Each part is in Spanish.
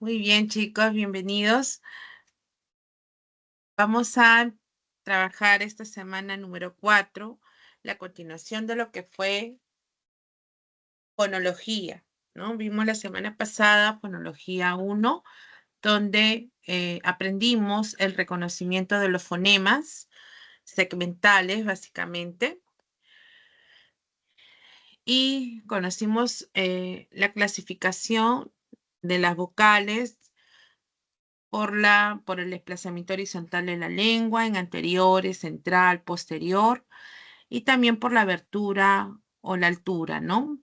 Muy bien, chicos, bienvenidos. Vamos a trabajar esta semana número 4, la continuación de lo que fue fonología, ¿no? Vimos la semana pasada fonología 1, donde aprendimos el reconocimiento de los fonemas segmentales, básicamente, y conocimos la clasificación de las vocales por el desplazamiento horizontal de la lengua en anteriores, central, posterior, y también por la abertura o la altura, ¿no?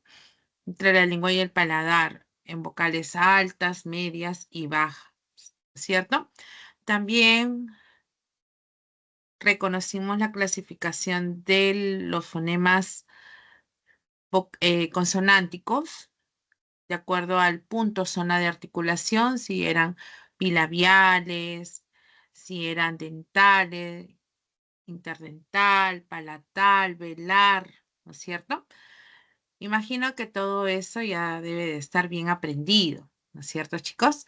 Entre la lengua y el paladar, en vocales altas, medias y bajas, ¿cierto? También reconocimos la clasificación de los fonemas consonánticos, de acuerdo al punto zona de articulación, si eran bilabiales, si eran dentales, interdental, palatal, velar, ¿no es cierto? Imagino que todo eso ya debe de estar bien aprendido, ¿no es cierto, chicos?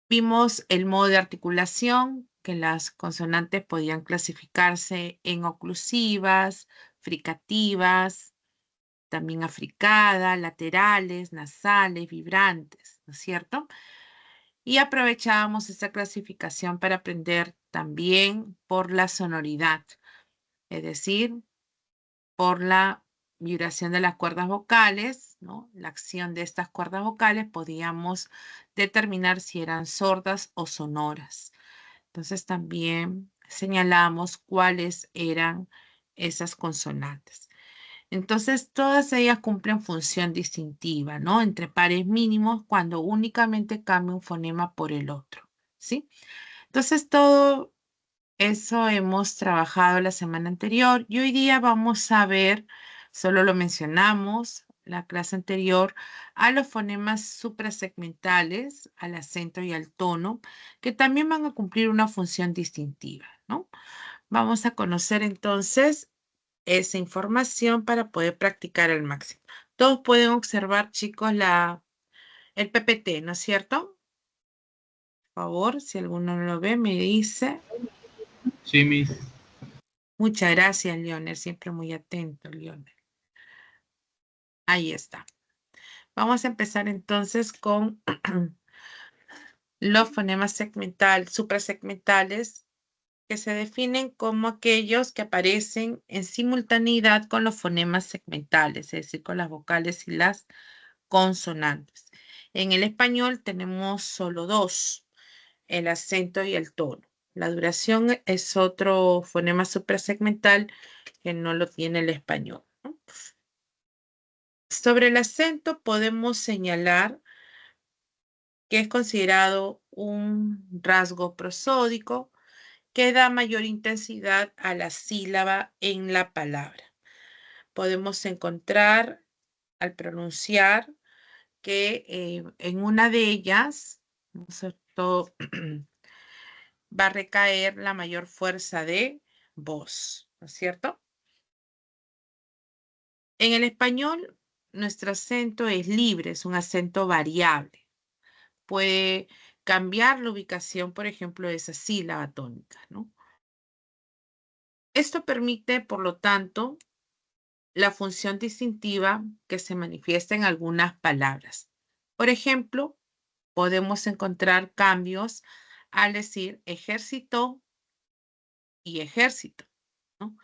Vimos el modo de articulación, que las consonantes podían clasificarse en oclusivas, fricativas, también africadas, laterales, nasales, vibrantes, ¿no es cierto? Y aprovechábamos esta clasificación para aprender también por la sonoridad, es decir, por la vibración de las cuerdas vocales, ¿no? La acción de estas cuerdas vocales podíamos determinar si eran sordas o sonoras. Entonces también señalamos cuáles eran esas consonantes. Entonces, todas ellas cumplen función distintiva, ¿no? Entre pares mínimos cuando únicamente cambia un fonema por el otro, ¿sí? Entonces, todo eso hemos trabajado la semana anterior y hoy día vamos a ver, solo lo mencionamos la clase anterior, a los fonemas suprasegmentales, al acento y al tono, que también van a cumplir una función distintiva, ¿no? Vamos a conocer entonces esa información para poder practicar al máximo. Todos pueden observar, chicos, el PPT, ¿no es cierto? Por favor, si alguno no lo ve, me dice. Sí, Miss. Muchas gracias, Leonel. Siempre muy atento, Leonel. Ahí está. Vamos a empezar entonces con los fonemas suprasegmentales, que se definen como aquellos que aparecen en simultaneidad con los fonemas segmentales, es decir, con las vocales y las consonantes. En el español tenemos solo dos, el acento y el tono. La duración es otro fonema suprasegmental que no lo tiene el español, ¿no? Sobre el acento podemos señalar que es considerado un rasgo prosódico que da mayor intensidad a la sílaba en la palabra. Podemos encontrar al pronunciar que en una de ellas, ¿no es cierto?, va a recaer la mayor fuerza de voz, ¿no es cierto? En el español, nuestro acento es libre, es un acento variable. Puede cambiar la ubicación, por ejemplo, de esa sílaba tónica, ¿no? Esto permite, por lo tanto, la función distintiva que se manifiesta en algunas palabras. Por ejemplo, podemos encontrar cambios al decir ejército y ejército, ¿no?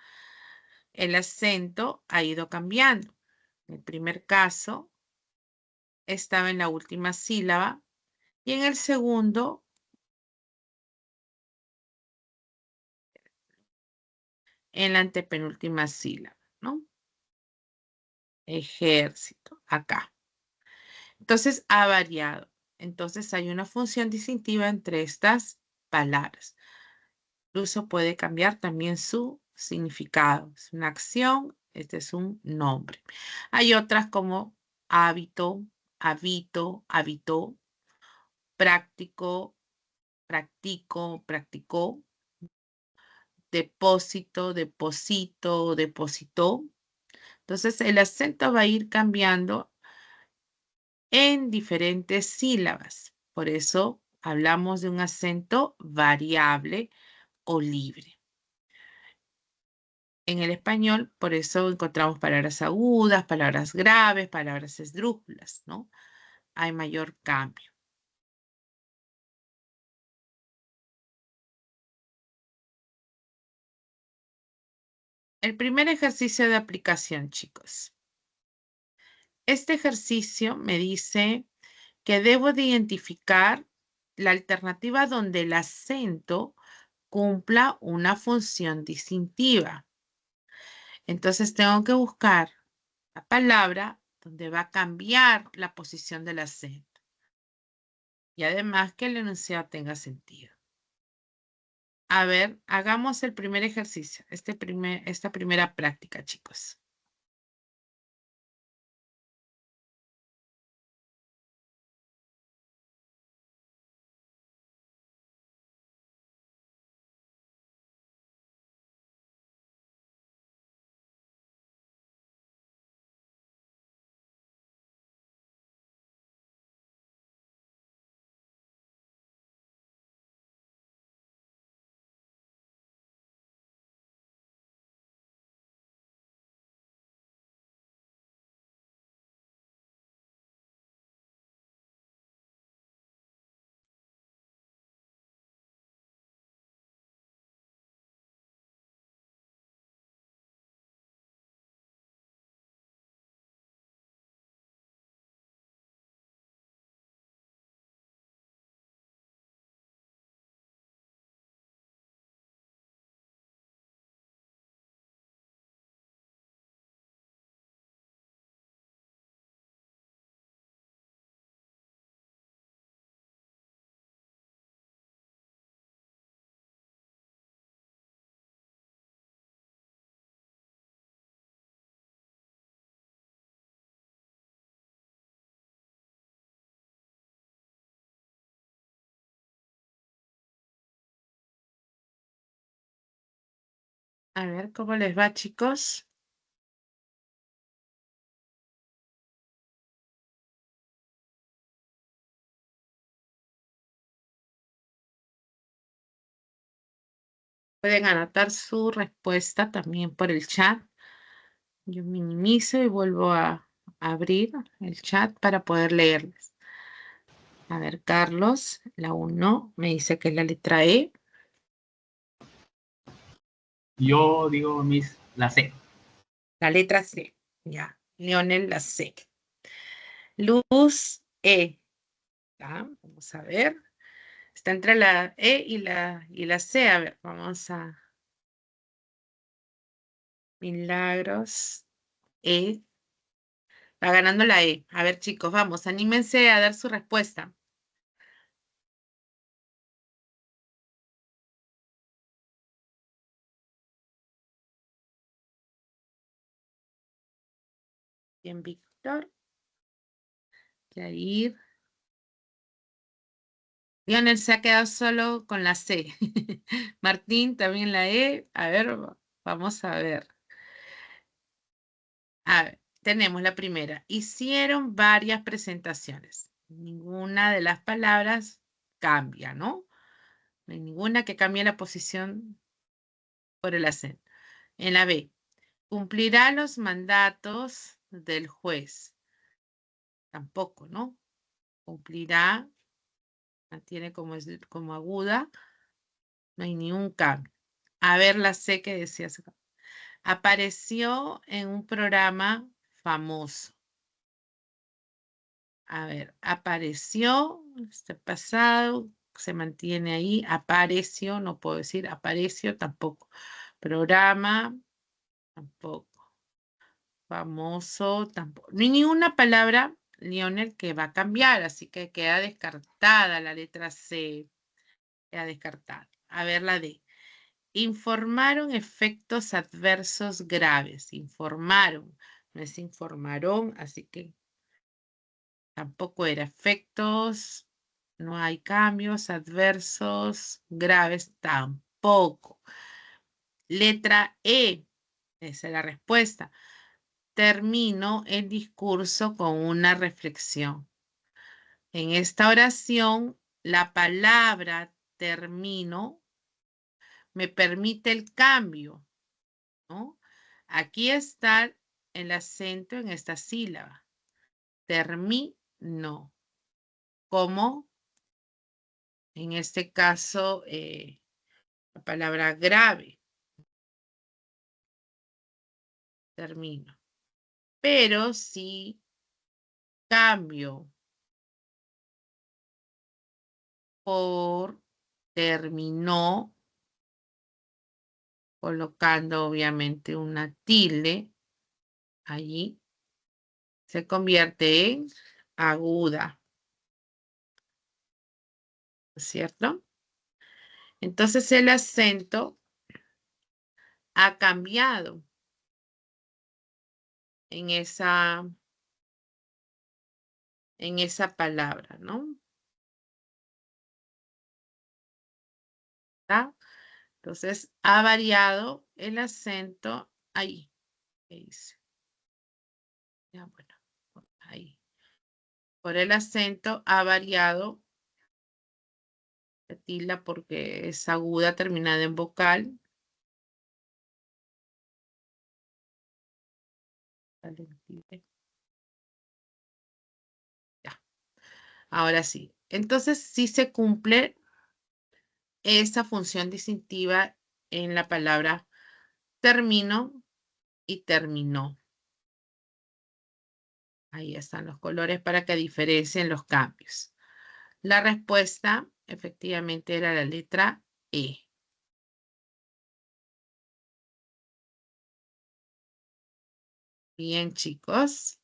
El acento ha ido cambiando. En el primer caso estaba en la última sílaba y en el segundo en la antepenúltima sílaba, ¿no? Ejército, acá. Entonces ha variado. Entonces hay una función distintiva entre estas palabras. Incluso puede cambiar también su significado. Es una acción, este es un nombre. Hay otras como hábito, habito, habitó, práctico, practico, practicó, depósito, deposito, depositó. Entonces el acento va a ir cambiando en diferentes sílabas. Por eso hablamos de un acento variable o libre. En el español, por eso encontramos palabras agudas, palabras graves, palabras esdrújulas, ¿no? Hay mayor cambio. El primer ejercicio de aplicación, chicos. Este ejercicio me dice que debo de identificar la alternativa donde el acento cumpla una función distintiva. Entonces tengo que buscar la palabra donde va a cambiar la posición del acento. Y además que el enunciado tenga sentido. A ver, hagamos el primer ejercicio, esta primera práctica, chicos. A ver cómo les va, chicos. Pueden anotar su respuesta también por el chat. Yo minimizo y vuelvo a abrir el chat para poder leerles. A ver, Carlos, la 1 me dice que es la letra E. Yo digo, Miss, la C. La letra C. Ya. Leonel, la C. Luz, E. Ya, vamos a ver. Está entre la E y la C. A ver, vamos a... Milagros, E. Va ganando la E. A ver, chicos, vamos, anímense a dar su respuesta. Bien, Víctor. Yair. Lionel se ha quedado solo con la C. Martín también la E. A ver, vamos a ver. A ver, tenemos la primera. Hicieron varias presentaciones. Ninguna de las palabras cambia, ¿no? No hay ninguna que cambie la posición por el acento. En la B, cumplirá los mandatos del juez. Tampoco, ¿no? Cumplirá, mantiene como aguda, no hay ningún cambio. A ver la C que decías acá. Apareció en un programa famoso. A ver, apareció, este pasado, se mantiene ahí, apareció, no puedo decir apareció tampoco. Programa, tampoco. Famoso, tampoco. No hay ninguna palabra, Lionel, que va a cambiar, así que queda descartada la letra C. Queda descartada. A ver la D. Informaron efectos adversos graves. Informaron. No es informaron, así que tampoco era efectos. No hay cambios adversos graves tampoco. Letra E. Esa es la respuesta. Termino el discurso con una reflexión. En esta oración, la palabra termino me permite el cambio, ¿no? Aquí está el acento en esta sílaba. Termino. Como en este caso la palabra grave. Termino. Pero si cambio por terminó, colocando obviamente una tilde allí, se convierte en aguda, ¿cierto? Entonces el acento ha cambiado en esa palabra, ¿no? ¿Está? Entonces ha variado el acento ahí. ¿Qué dice? Ya, bueno, ahí. Por el acento ha variado la tilde porque es aguda terminada en vocal. Ya. Ahora sí. Entonces sí se cumple esa función distintiva en la palabra termino y terminó. Ahí están los colores para que diferencien los cambios. La respuesta efectivamente era la letra E. Bien, chicos.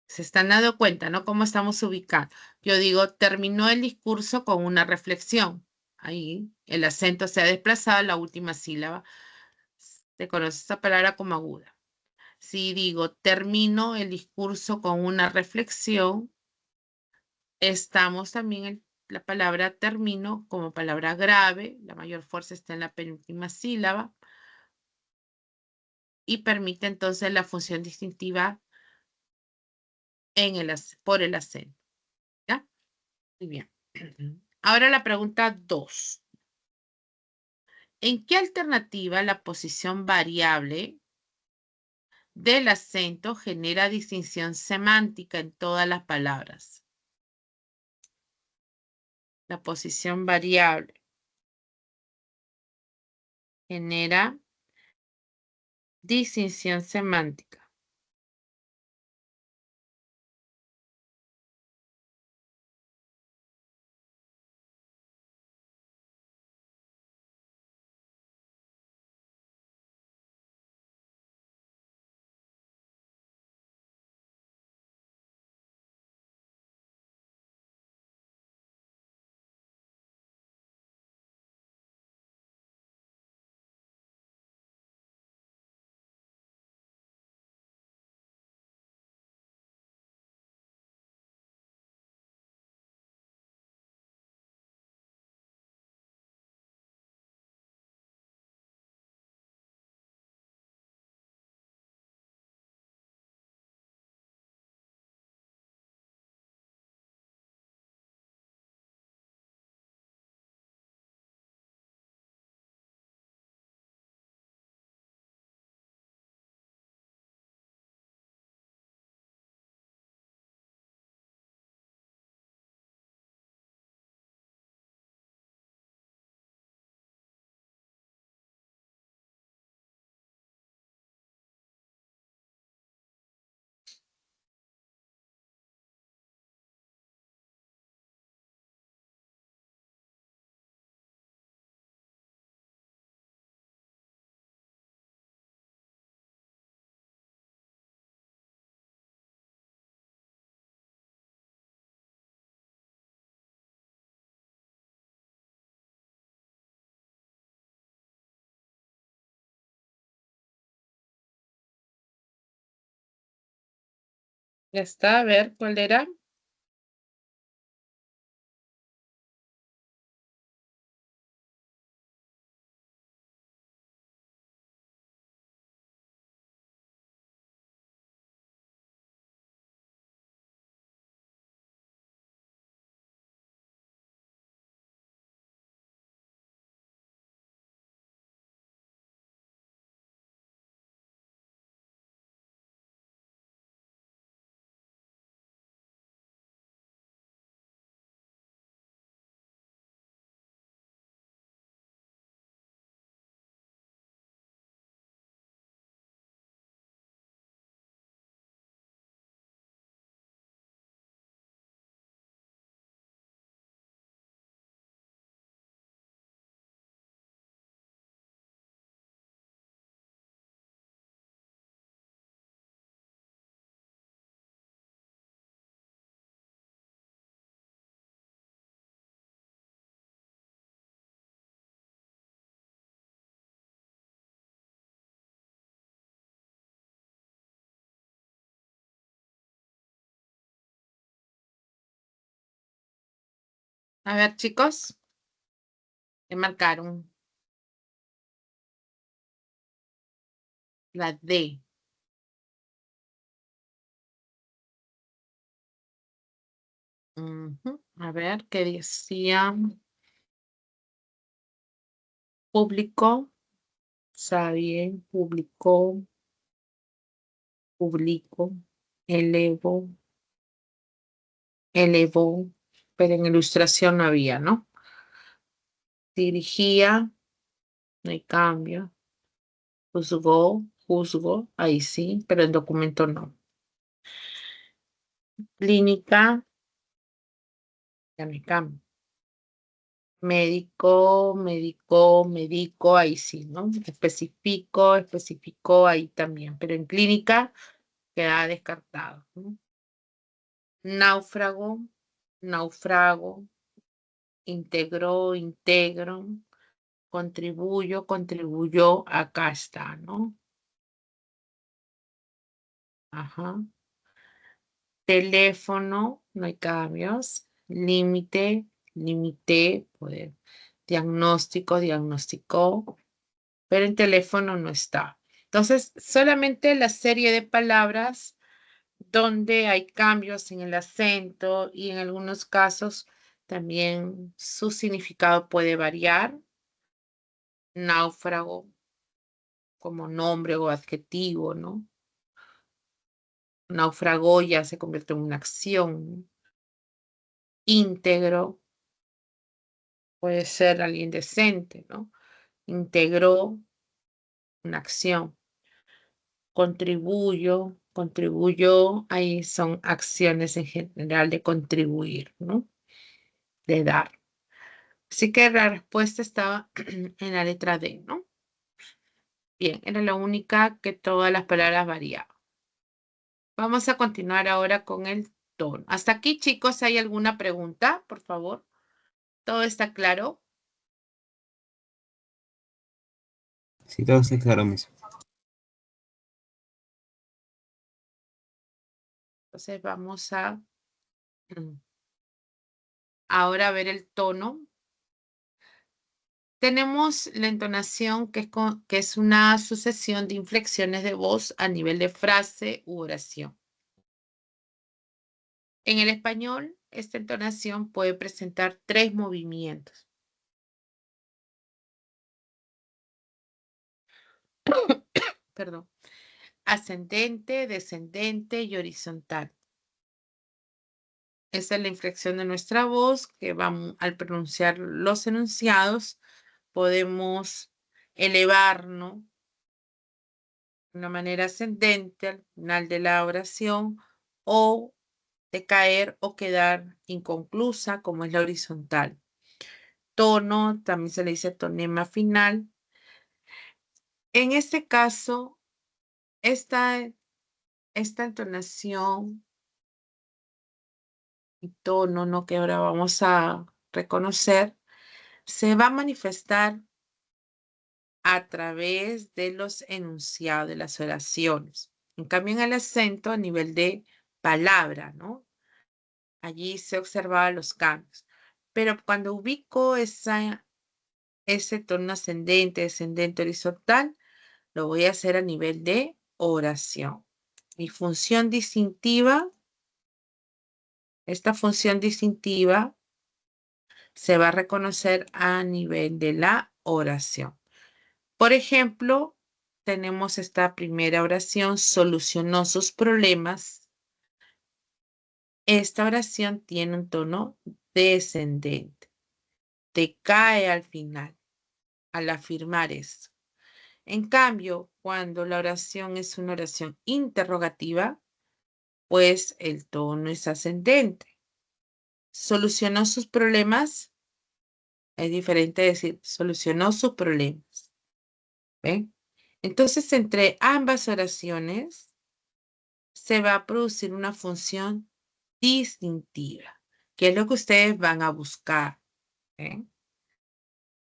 Se están dando cuenta, ¿no? Cómo estamos ubicando. Yo digo, terminó el discurso con una reflexión. Ahí el acento se ha desplazado a la última sílaba. Se conoce esta palabra como aguda. Si digo, termino el discurso con una reflexión, estamos también en la palabra termino como palabra grave. La mayor fuerza está en la penúltima sílaba. Y permite entonces la función distintiva por el acento. ¿Ya? Muy bien. Ahora la pregunta 2. ¿En qué alternativa la posición variable del acento genera distinción semántica en todas las palabras? La posición variable genera distinción semántica. Ya está, a ver, ¿cuál era? A ver, chicos. ¿Qué marcaron? La D. Ujú. A ver, ¿qué decía? Público. Está bien. Publicó. Publico. Elevo. Elevó. Pero en ilustración no había, ¿no? Dirigía. No hay cambio. Juzgó. Juzgo. Ahí sí, pero en documento no. Clínica. Ya no hay cambio. Médico, médico, médico, ahí sí, ¿no? Especifico, especificó ahí también, pero en clínica queda descartado, ¿no? Náufrago, naufrago, integró, integro, contribuyo, contribuyó, acá está, ¿no? Ajá. Teléfono, no hay cambios. Límite, limité, poder. Diagnóstico, diagnosticó, pero en teléfono no está. Entonces, solamente la serie de palabras donde hay cambios en el acento y en algunos casos también su significado puede variar. Náufrago como nombre o adjetivo, ¿no? Naufragó ya se convierte en una acción. Íntegro puede ser alguien decente, ¿no? Integró una acción. Contribuyo, contribuyó, ahí son acciones en general de contribuir, ¿no? De dar. Así que la respuesta estaba en la letra D, ¿no? Bien, era la única que todas las palabras variaban. Vamos a continuar ahora con el tono. Hasta aquí, chicos, ¿hay alguna pregunta, por favor? ¿Todo está claro? Sí, todo está claro, Miss. Entonces vamos a ahora ver el tono. Tenemos la entonación que es una sucesión de inflexiones de voz a nivel de frase u oración. En el español, esta entonación puede presentar 3 movimientos. Perdón. Ascendente, descendente y horizontal. Esa es la inflexión de nuestra voz que vamos al pronunciar los enunciados podemos elevarnos de una manera ascendente al final de la oración o de caer o quedar inconclusa, como es la horizontal. Tono, también se le dice tonema final. En este caso, esta entonación y tono, ¿no? Que ahora vamos a reconocer, se va a manifestar a través de los enunciados de las oraciones. En cambio, en el acento a nivel de palabra, ¿no? Allí se observaban los cambios. Pero cuando ubico ese tono ascendente, descendente, horizontal, lo voy a hacer a nivel de oración. Mi función distintiva, esta función distintiva se va a reconocer a nivel de la oración. Por ejemplo, tenemos esta primera oración, solucionó sus problemas. Esta oración tiene un tono descendente. Decae al final, al afirmar esto. En cambio, cuando la oración es una oración interrogativa, pues el tono es ascendente. Solucionó sus problemas. Es diferente decir, solucionó sus problemas. ¿Ven? Entonces, entre ambas oraciones se va a producir una función distintiva, que es lo que ustedes van a buscar. ¿Ven?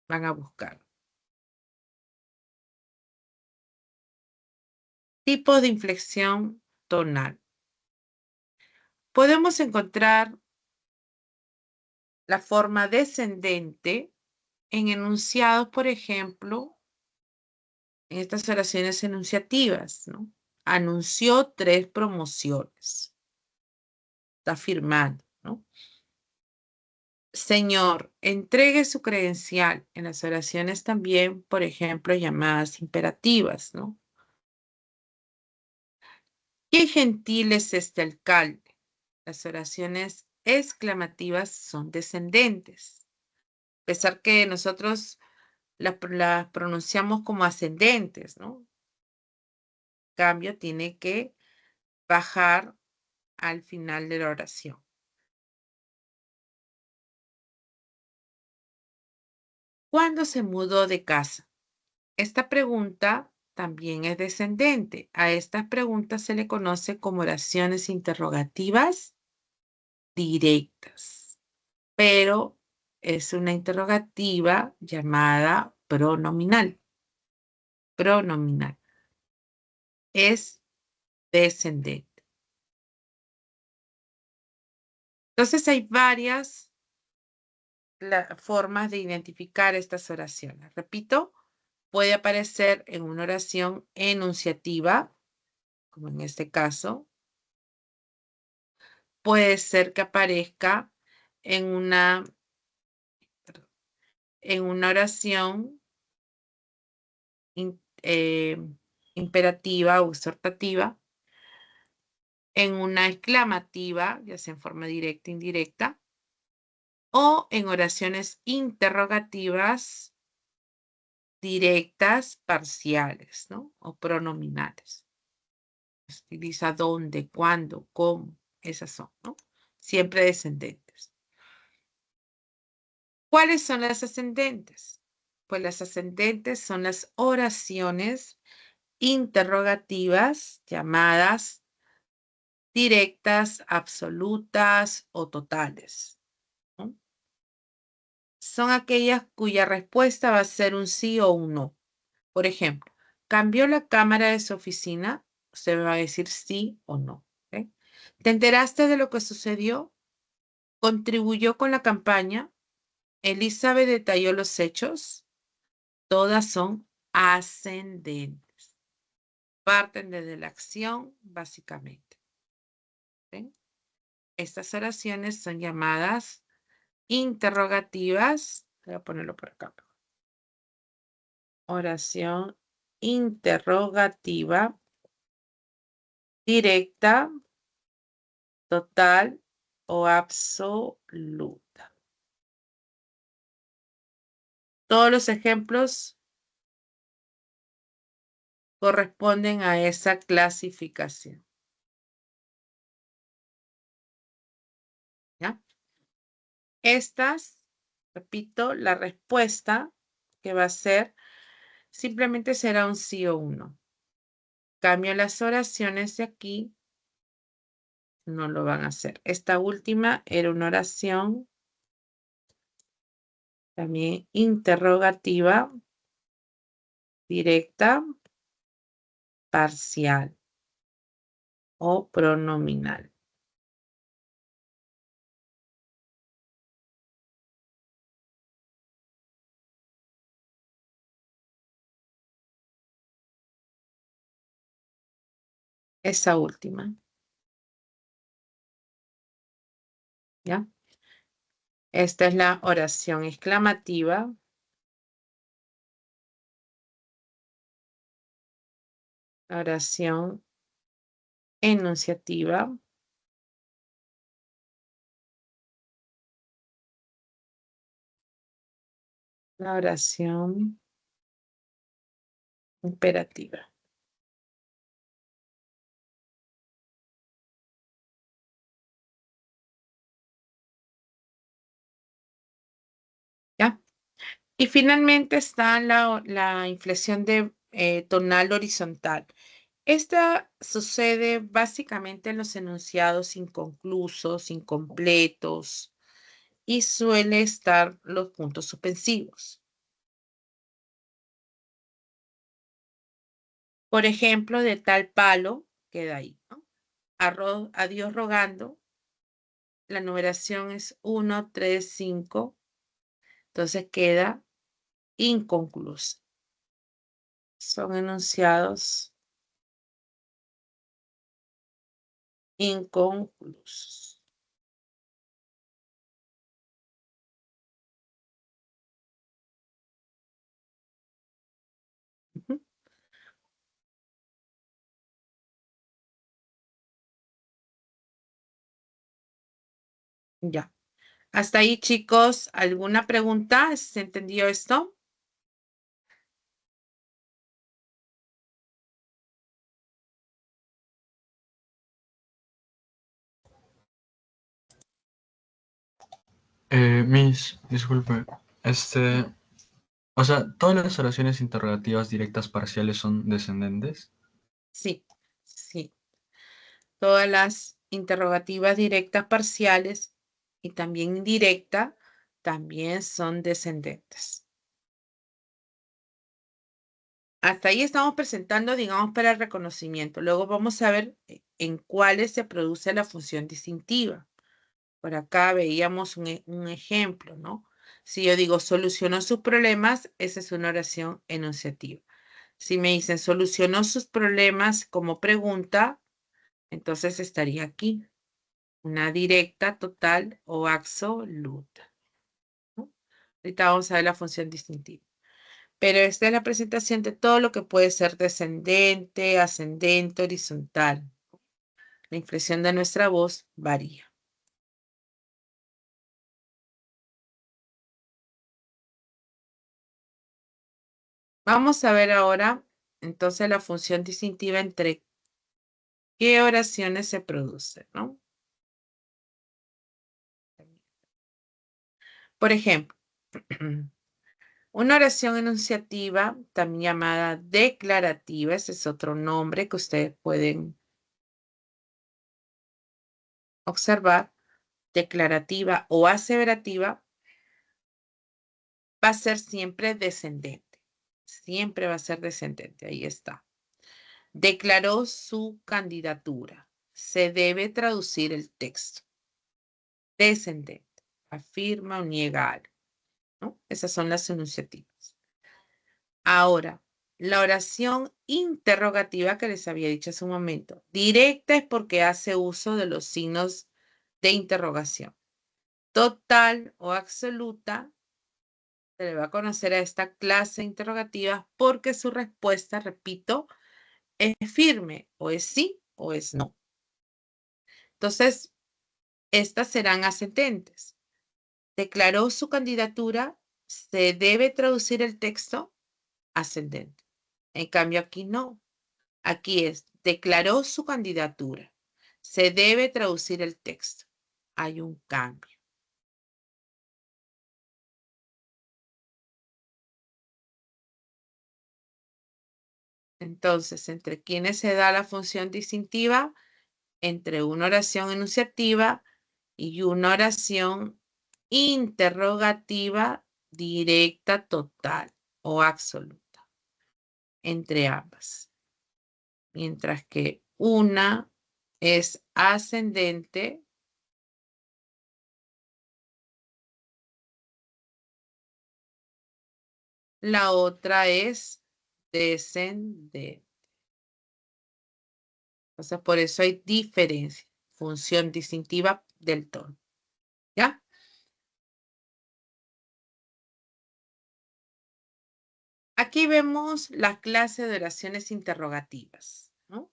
Van a buscar. Tipo de inflexión tonal. Podemos encontrar la forma descendente en enunciados, por ejemplo, en estas oraciones enunciativas, ¿no? Anunció 3 promociones. Está afirmando, ¿no? Señor, entregue su credencial. En las oraciones también, por ejemplo, llamadas imperativas, ¿no? Qué gentil es este alcalde. Las oraciones exclamativas son descendentes. A pesar que nosotros las pronunciamos como ascendentes, ¿no? En cambio, tiene que bajar al final de la oración. ¿Cuándo se mudó de casa? Esta pregunta también es descendente. A estas preguntas se le conoce como oraciones interrogativas directas, pero es una interrogativa llamada pronominal. Pronominal. Es descendente. Entonces hay varias formas de identificar estas oraciones. Repito, puede aparecer en una oración enunciativa, como en este caso. Puede ser que aparezca en una oración imperativa o exhortativa, en una exclamativa, ya sea en forma directa o indirecta, o en oraciones interrogativas directas parciales, ¿no? O pronominales. Se utiliza dónde, cuándo, cómo, esas son, ¿no? Siempre descendentes. ¿Cuáles son las ascendentes? Pues las ascendentes son las oraciones interrogativas llamadas directas, absolutas o totales, ¿no? Son aquellas cuya respuesta va a ser un sí o un no. Por ejemplo, ¿cambió la cámara de su oficina? Usted me va a decir sí o no. ¿Ok? ¿Te enteraste de lo que sucedió? ¿Contribuyó con la campaña? ¿Elizabeth detalló los hechos? Todas son ascendentes. Parten desde la acción, básicamente. ¿Ven? Estas oraciones son llamadas interrogativas. Voy a ponerlo por acá. Oración interrogativa directa, total o absoluta. Todos los ejemplos corresponden a esa clasificación. ¿Ya? Estas, repito, la respuesta que va a ser simplemente será un sí o un no. Cambio las oraciones de aquí, no lo van a hacer. Esta última era una oración también interrogativa, directa, parcial o pronominal. Esa última. ¿Ya? Esta es la oración exclamativa. La oración enunciativa. La oración imperativa. ¿Ya? Y finalmente está la inflexión de tonal horizontal. Esta sucede básicamente en los enunciados inconclusos, incompletos, y suele estar los puntos suspensivos. Por ejemplo, de tal palo, queda ahí, ¿no? A Dios rogando, la numeración es 1, 3, 5. Entonces queda inconclusa. Son enunciados inconclusos. Ujú. Ya. Hasta ahí, chicos, ¿alguna pregunta? ¿Se entendió esto? Miss, disculpe. O sea, ¿todas las oraciones interrogativas directas parciales son descendentes? Sí, sí. Todas las interrogativas directas parciales y también indirecta también son descendentes. Hasta ahí estamos presentando, digamos, para el reconocimiento. Luego vamos a ver en cuáles se produce la función distintiva. Por acá veíamos un ejemplo, ¿no? Si yo digo solucionó sus problemas, esa es una oración enunciativa. Si me dicen solucionó sus problemas como pregunta, entonces estaría aquí. Una directa, total o absoluta, ¿no? Ahorita vamos a ver la función distintiva. Pero esta es la presentación de todo lo que puede ser descendente, ascendente, horizontal. La inflexión de nuestra voz varía. Vamos a ver ahora, entonces, la función distintiva entre qué oraciones se producen, ¿no? Por ejemplo, una oración enunciativa, también llamada declarativa, ese es otro nombre que ustedes pueden observar, declarativa o aseverativa, va a ser siempre descendente. Siempre va a ser descendente, ahí está. Declaró su candidatura. Se debe traducir el texto. Descendente. Afirma o niega algo, ¿no? Esas son las enunciativas. Ahora, la oración interrogativa que les había dicho hace un momento. Directa es porque hace uso de los signos de interrogación. Total o absoluta se le va a conocer a esta clase interrogativa porque su respuesta, repito, es firme, o es sí o es no. Entonces, estas serán ascendentes. Declaró su candidatura, se debe traducir el texto ascendente. En cambio, aquí no. Aquí es, declaró su candidatura, se debe traducir el texto. Hay un cambio. Entonces, ¿entre quiénes se da la función distintiva? Entre una oración enunciativa y una oración interrogativa directa, total o absoluta. Entre ambas. Mientras que una es ascendente, la otra es descendente. Entonces, por eso hay diferencia, función distintiva del tono. ¿Ya? Aquí vemos la clase de oraciones interrogativas, ¿no?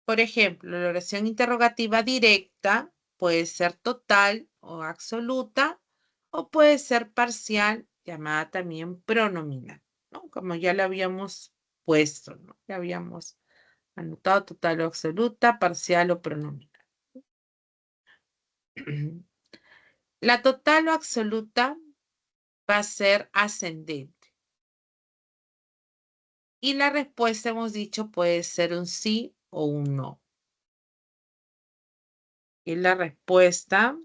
Por ejemplo, la oración interrogativa directa puede ser total o absoluta o puede ser parcial, llamada también pronominal, ¿no? Como ya lo habíamos puesto, ¿no? Ya habíamos anotado total o absoluta, parcial o pronominal. La total o absoluta va a ser ascendente. Y la respuesta, hemos dicho, puede ser un sí o un no. Y la respuesta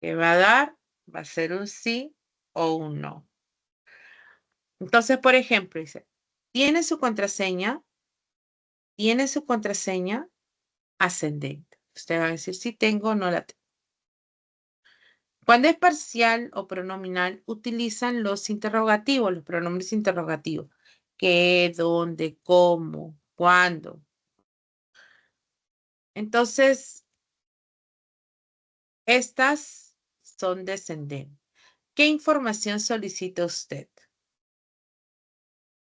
que va a dar va a ser un sí o un no. Entonces, por ejemplo, dice, ¿tiene su contraseña? ¿Tiene su contraseña? Ascendente. Usted va a decir si tengo o no la tengo. Cuando es parcial o pronominal, utilizan los interrogativos, los pronombres interrogativos. ¿Qué, dónde, cómo, cuándo? Entonces, estas son descendentes. ¿Qué información solicita usted?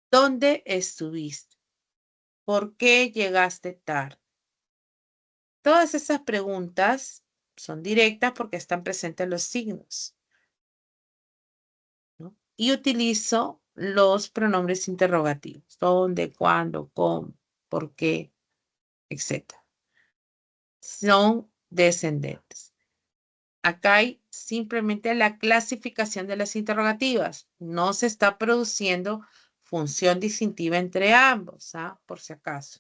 ¿Dónde estuviste? ¿Por qué llegaste tarde? Todas esas preguntas son directas porque están presentes los signos, ¿no? Y utilizo los pronombres interrogativos. ¿Dónde, cuándo, cómo, por qué, etcétera? Son descendentes. Acá hay simplemente la clasificación de las interrogativas. No se está produciendo función distintiva entre ambos, ¿ah? Por si acaso.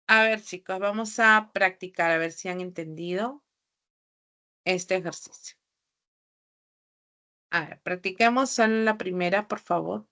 A ver, chicos, vamos a practicar a ver si han entendido este ejercicio. A ver, practiquemos solo la primera, por favor.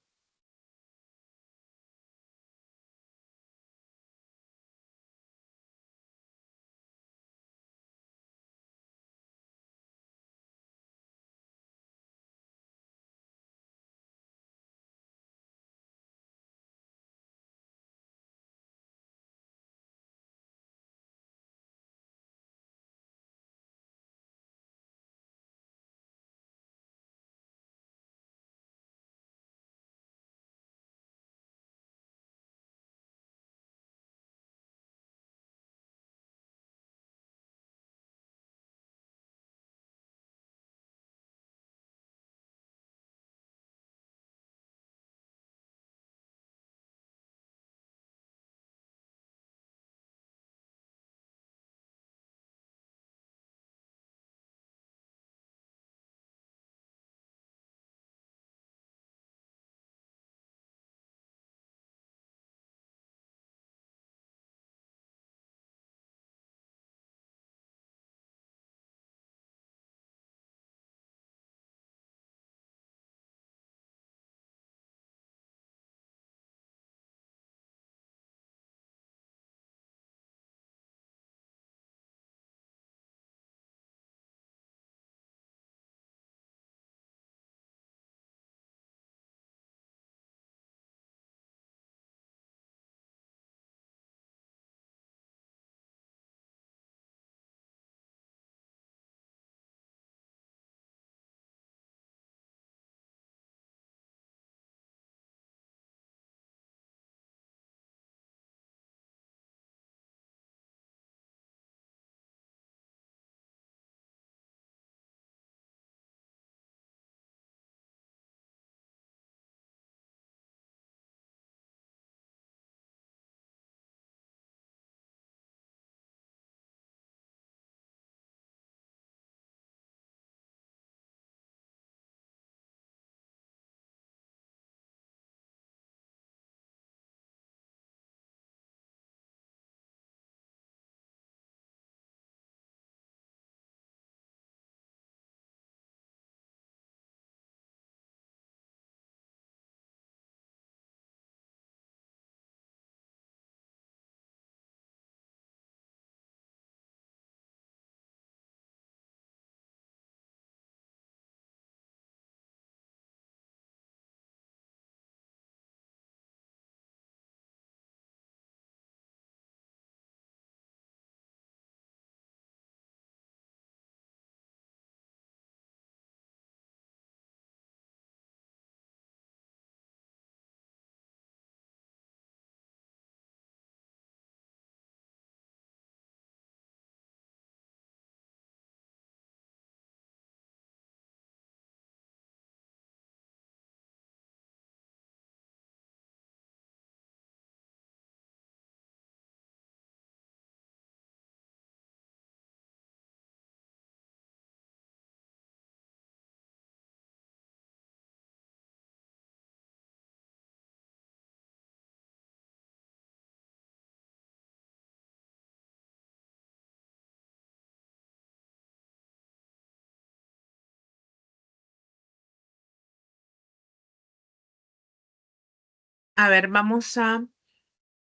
A ver, vamos a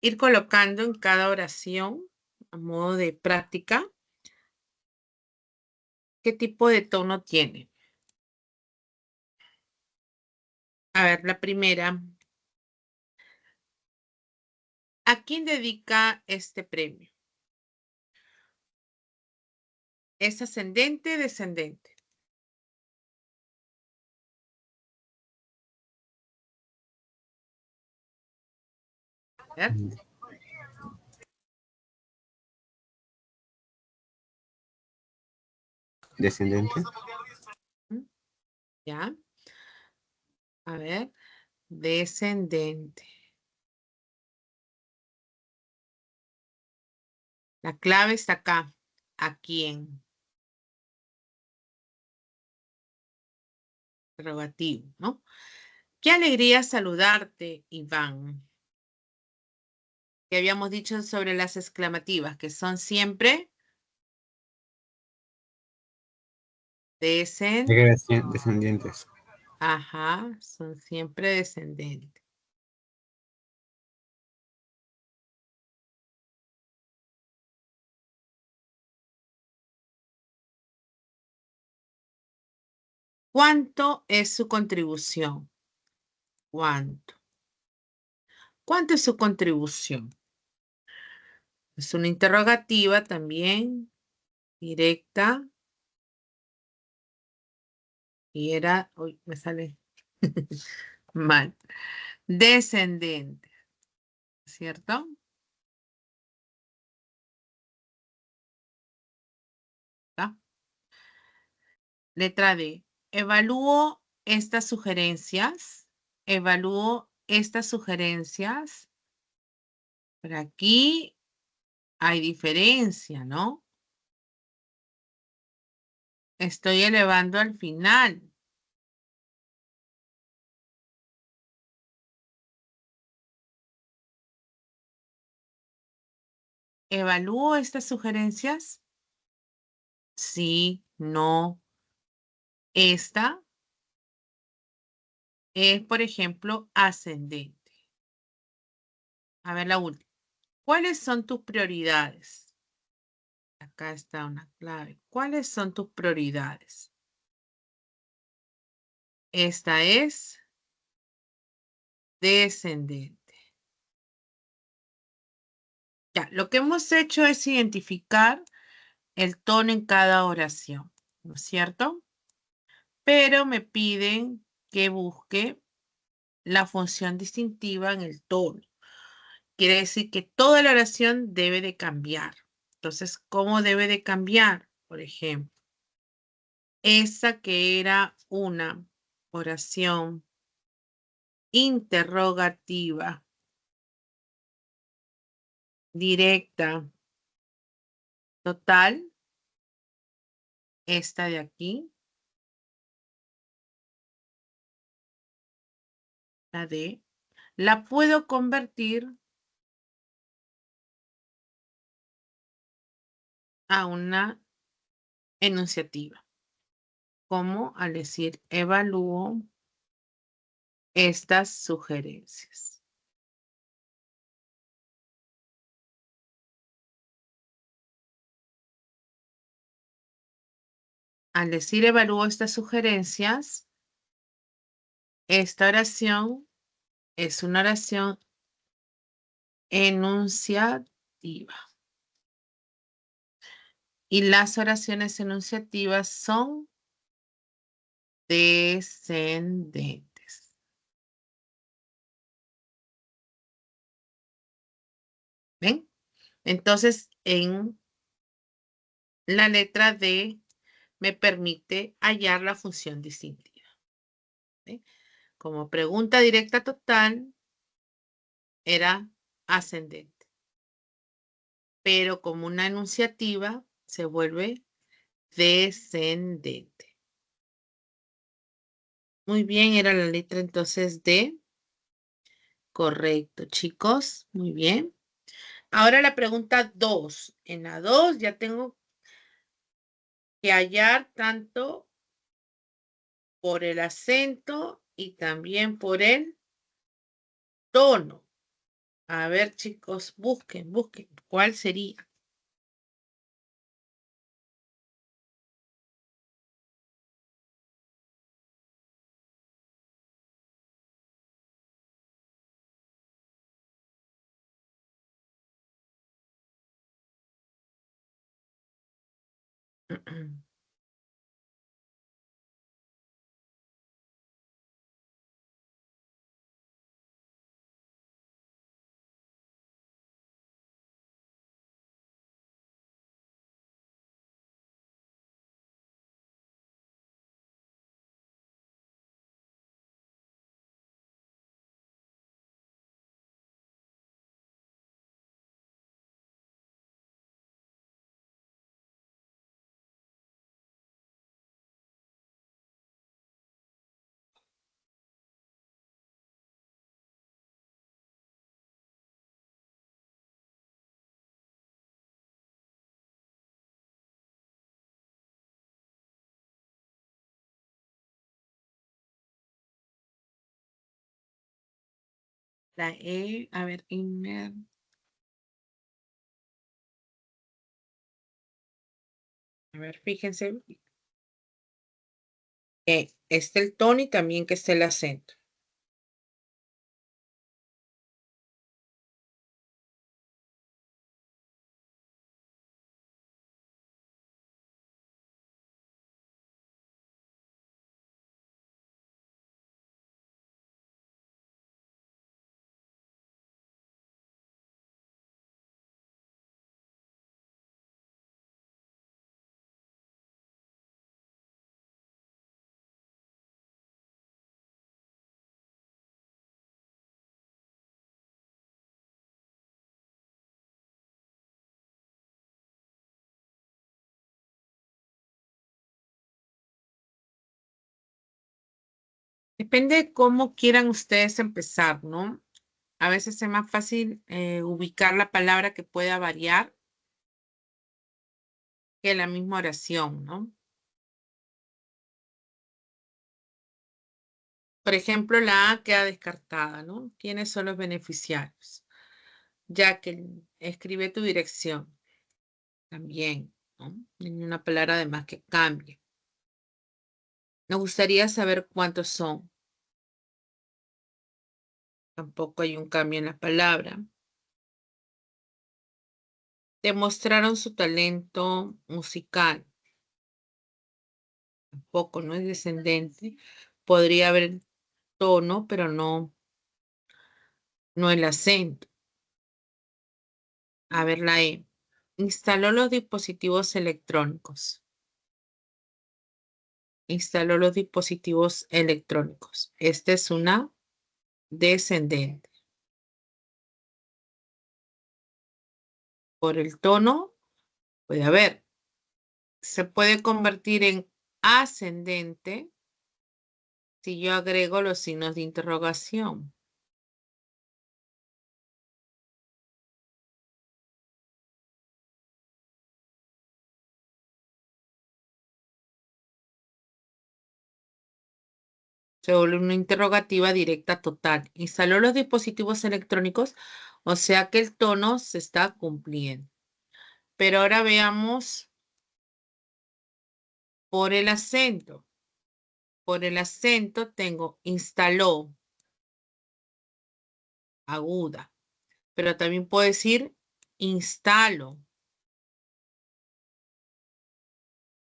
ir colocando en cada oración, a modo de práctica, qué tipo de tono tiene. A ver, la primera. ¿A quién dedica este premio? ¿Es ascendente o descendente? A ver. Descendente. ¿Ya? A ver. Descendente. La clave está acá. ¿A quién? Interrogativo, ¿no? Qué alegría saludarte, Iván. Que habíamos dicho sobre las exclamativas, que son siempre Descendientes. Ajá, son siempre descendentes. ¿Cuánto es su contribución? ¿Cuánto? ¿Cuánto es su contribución? Es una interrogativa también, directa. Y era, uy, me sale mal. Descendente, ¿cierto? ¿Está? Letra D. Evalúo estas sugerencias. Evalúo estas sugerencias. Pero aquí hay diferencia, ¿no? Estoy elevando al final. ¿Evalúo estas sugerencias? Sí, no. Esta es, por ejemplo, ascendente. A ver la última. ¿Cuáles son tus prioridades? Acá está una clave. ¿Cuáles son tus prioridades? Esta es descendente. Ya, lo que hemos hecho es identificar el tono en cada oración, ¿no es cierto? Pero me piden que busque la función distintiva en el tono. Quiere decir que toda la oración debe de cambiar. Entonces, ¿cómo debe de cambiar? Por ejemplo, esa que era una oración interrogativa, directa, total, esta de aquí, la D, la puedo convertir a una enunciativa. ¿Cómo? Al decir, evalúo estas sugerencias. Al decir evalúo estas sugerencias, esta oración es una oración enunciativa. Y las oraciones enunciativas son descendentes. ¿Ven? Entonces, en la letra D me permite hallar la función distintiva. ¿Ven? Como pregunta directa total, era ascendente. Pero como una enunciativa, se vuelve descendente. Muy bien, era la letra entonces D. Correcto, chicos. Muy bien. Ahora la pregunta 2. En la 2 ya tengo que hallar tanto por el acento y también por el tono. A ver, chicos, busquen. ¿Cuál sería? La E, a ver, a ver, fíjense. Está el tono y también que está el acento. Depende de cómo quieran ustedes empezar, ¿no? A veces es más fácil ubicar la palabra que pueda variar que la misma oración, ¿no? Por ejemplo, la A queda descartada, ¿no? ¿Quiénes son los beneficiarios? Jacqueline, escribe tu dirección. También, ¿no? Hay una palabra además que cambie. Nos gustaría saber cuántos son. Tampoco hay un cambio en la palabra. Demostraron su talento musical. Tampoco, no es descendente. Podría haber tono, pero no el acento. A ver, la E. Instaló los dispositivos electrónicos. Instaló los dispositivos electrónicos. Esta es una descendente. Por el tono, puede haber. Se puede convertir en ascendente si yo agrego los signos de interrogación. Se vuelve una interrogativa directa total. Instaló los dispositivos electrónicos, o sea que el tono se está cumpliendo. Pero ahora veamos por el acento. Por el acento tengo instaló, aguda. Pero también puedo decir instalo.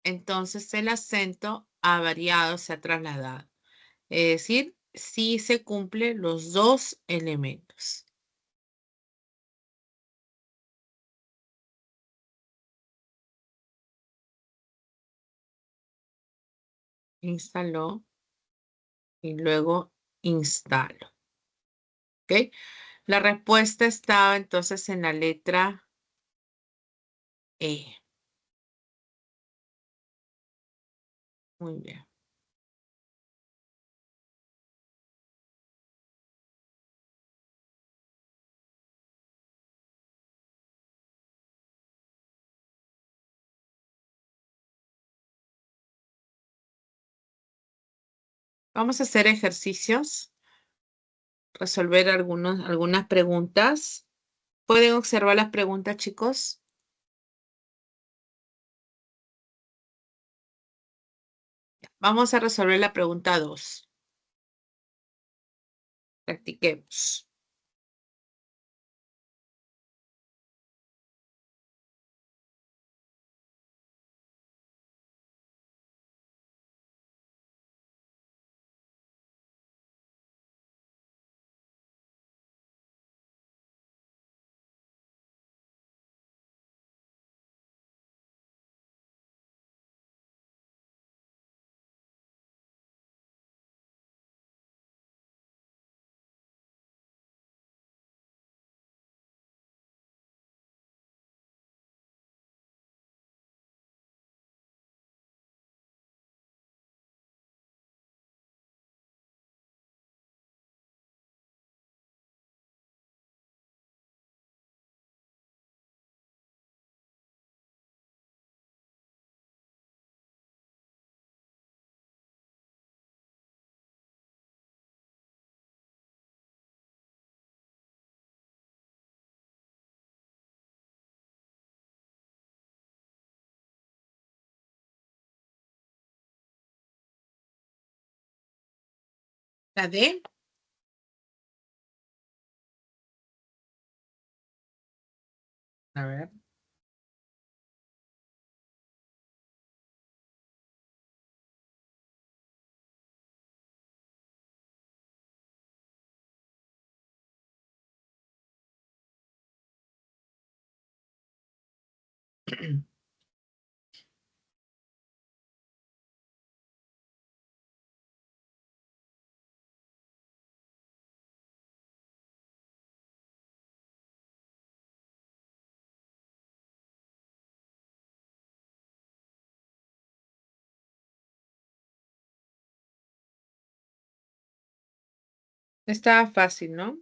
Entonces el acento ha variado, se ha trasladado. Es decir, sí se cumplen los dos elementos. Instaló y luego instalo. ¿Ok? La respuesta estaba entonces en la letra E. Muy bien. Vamos a hacer ejercicios. resolver algunas preguntas. ¿Pueden observar las preguntas, chicos? Vamos a resolver la pregunta 2. Practiquemos. ¿La D? A ver. Estaba fácil, ¿no?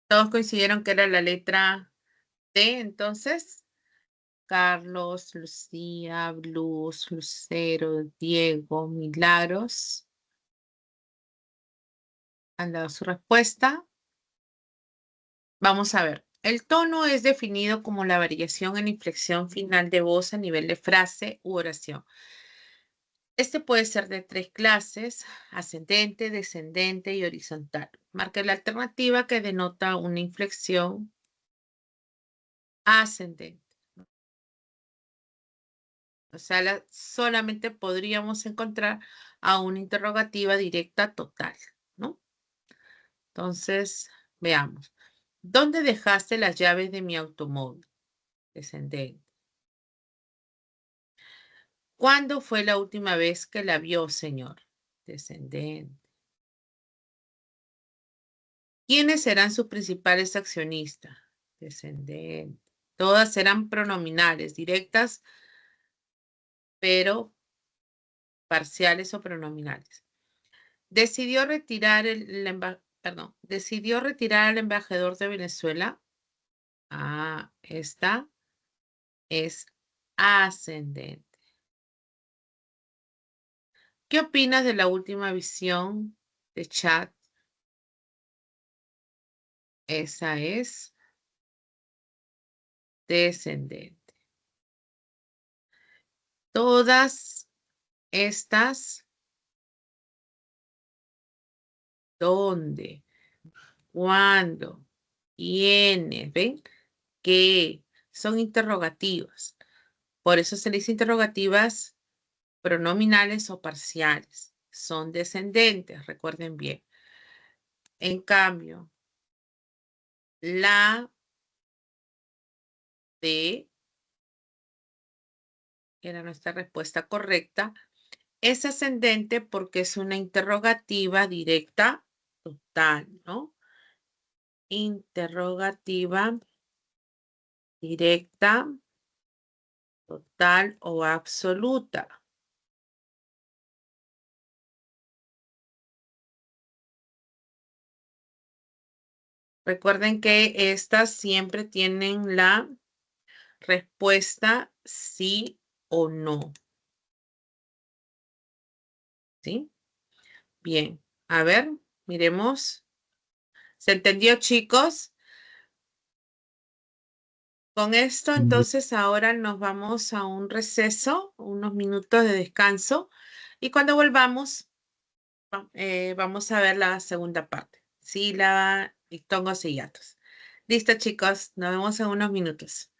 Todos coincidieron que era la letra D, entonces. Carlos, Lucía, Luz, Lucero, Diego, Milagros. ¿Han dado su respuesta? Vamos a ver. El tono es definido como la variación en inflexión final de voz a nivel de frase u oración. Este puede ser de 3 clases: ascendente, descendente y horizontal. Marque la alternativa que denota una inflexión ascendente. O sea, solamente podríamos encontrar a una interrogativa directa total, ¿no? Entonces, veamos. ¿Dónde dejaste las llaves de mi automóvil? Descendente. ¿Cuándo fue la última vez que la vio, señor? Descendente. ¿Quiénes serán sus principales accionistas? Descendente. Todas serán pronominales, directas, pero parciales o pronominales. Decidió retirar decidió retirar al embajador de Venezuela. Esta es ascendente. ¿Qué opinas de la última visión de Chat? Esa es descendente. Todas estas, ¿dónde? ¿Cuándo? ¿Quiénes? ¿Ven? ¿Qué? Son interrogativas. Por eso se les dice interrogativas pronominales o parciales. Son descendentes, recuerden bien. En cambio, la D, que era nuestra respuesta correcta, es ascendente porque es una interrogativa directa total, ¿no? Interrogativa directa, total o absoluta. Recuerden que estas siempre tienen la respuesta sí o no. ¿Sí? Bien. A ver, miremos. ¿Se entendió, chicos? Con esto, entonces, ahora nos vamos a un receso, unos minutos de descanso, y cuando volvamos, vamos a ver la segunda parte. Sílaba, dictongos y hiatos. Listo, chicos, nos vemos en unos minutos.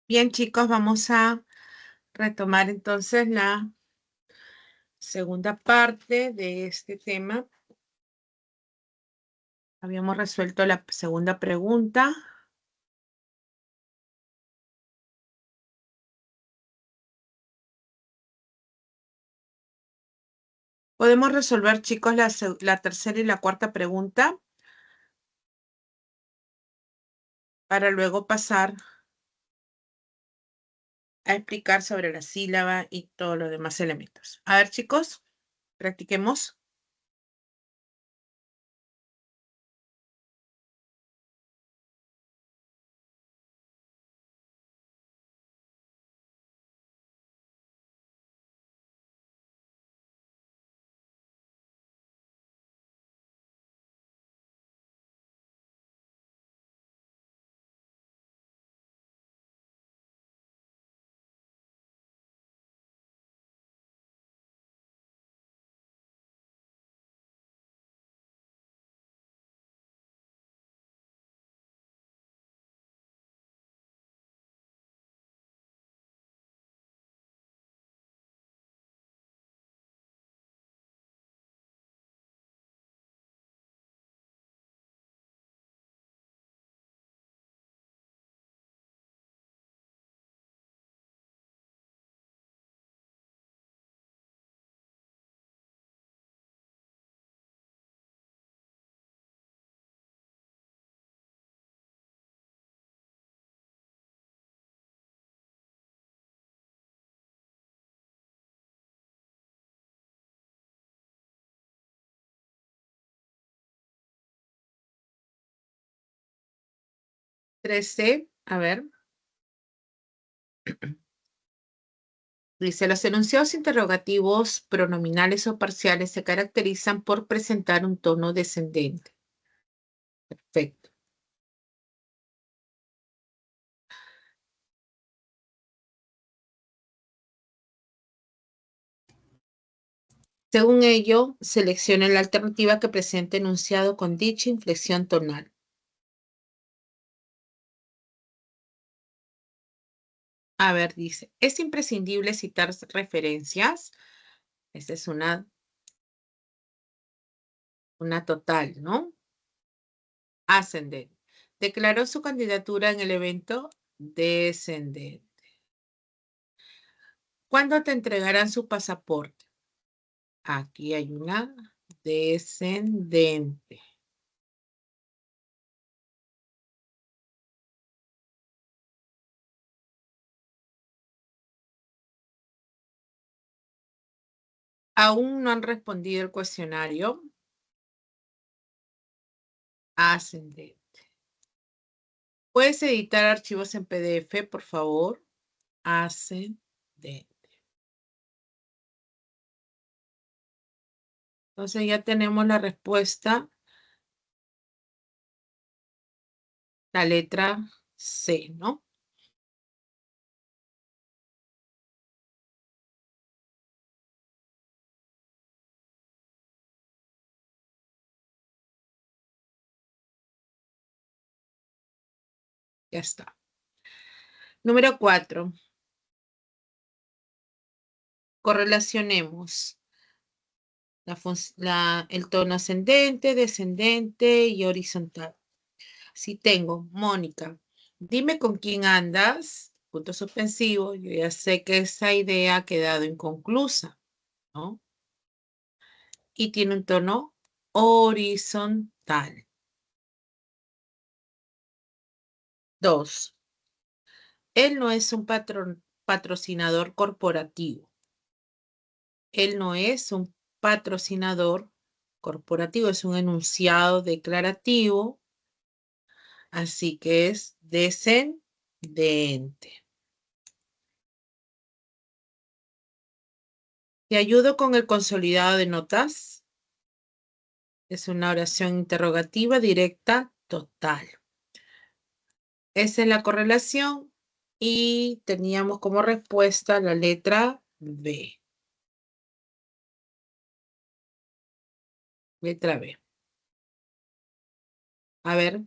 Bien, chicos, vamos a retomar entonces la segunda parte de este tema. Habíamos resuelto la segunda pregunta. Podemos resolver, chicos, la tercera y la cuarta pregunta para luego pasar a explicar sobre la sílaba y todos los demás elementos. A ver, chicos, practiquemos. C, a ver. Dice, los enunciados interrogativos pronominales o parciales se caracterizan por presentar un tono descendente. Perfecto. Según ello, seleccione la alternativa que presente enunciado con dicha inflexión tonal. A ver, dice, es imprescindible citar referencias. Esta es una total, ¿no? Ascendente. Declaró su candidatura en el evento descendente. ¿Cuándo te entregarán su pasaporte? Aquí hay una descendente. Aún no han respondido el cuestionario. Ascendente. ¿Puedes editar archivos en PDF, por favor? Ascendente. Entonces ya tenemos la respuesta. La letra C, ¿no? Ya está. Número 4. Correlacionemos el tono ascendente, descendente y horizontal. Si tengo, Mónica, dime con quién andas, punto suspensivo, yo ya sé que esa idea ha quedado inconclusa, ¿no? Y tiene un tono horizontal. 2. Él no es un patrocinador corporativo. Él no es un patrocinador corporativo, es un enunciado declarativo Así que es descendente. Te ayudo con el consolidado de notas. Es una oración interrogativa directa total. Esa es la correlación y teníamos como respuesta la letra B. Letra B. A ver.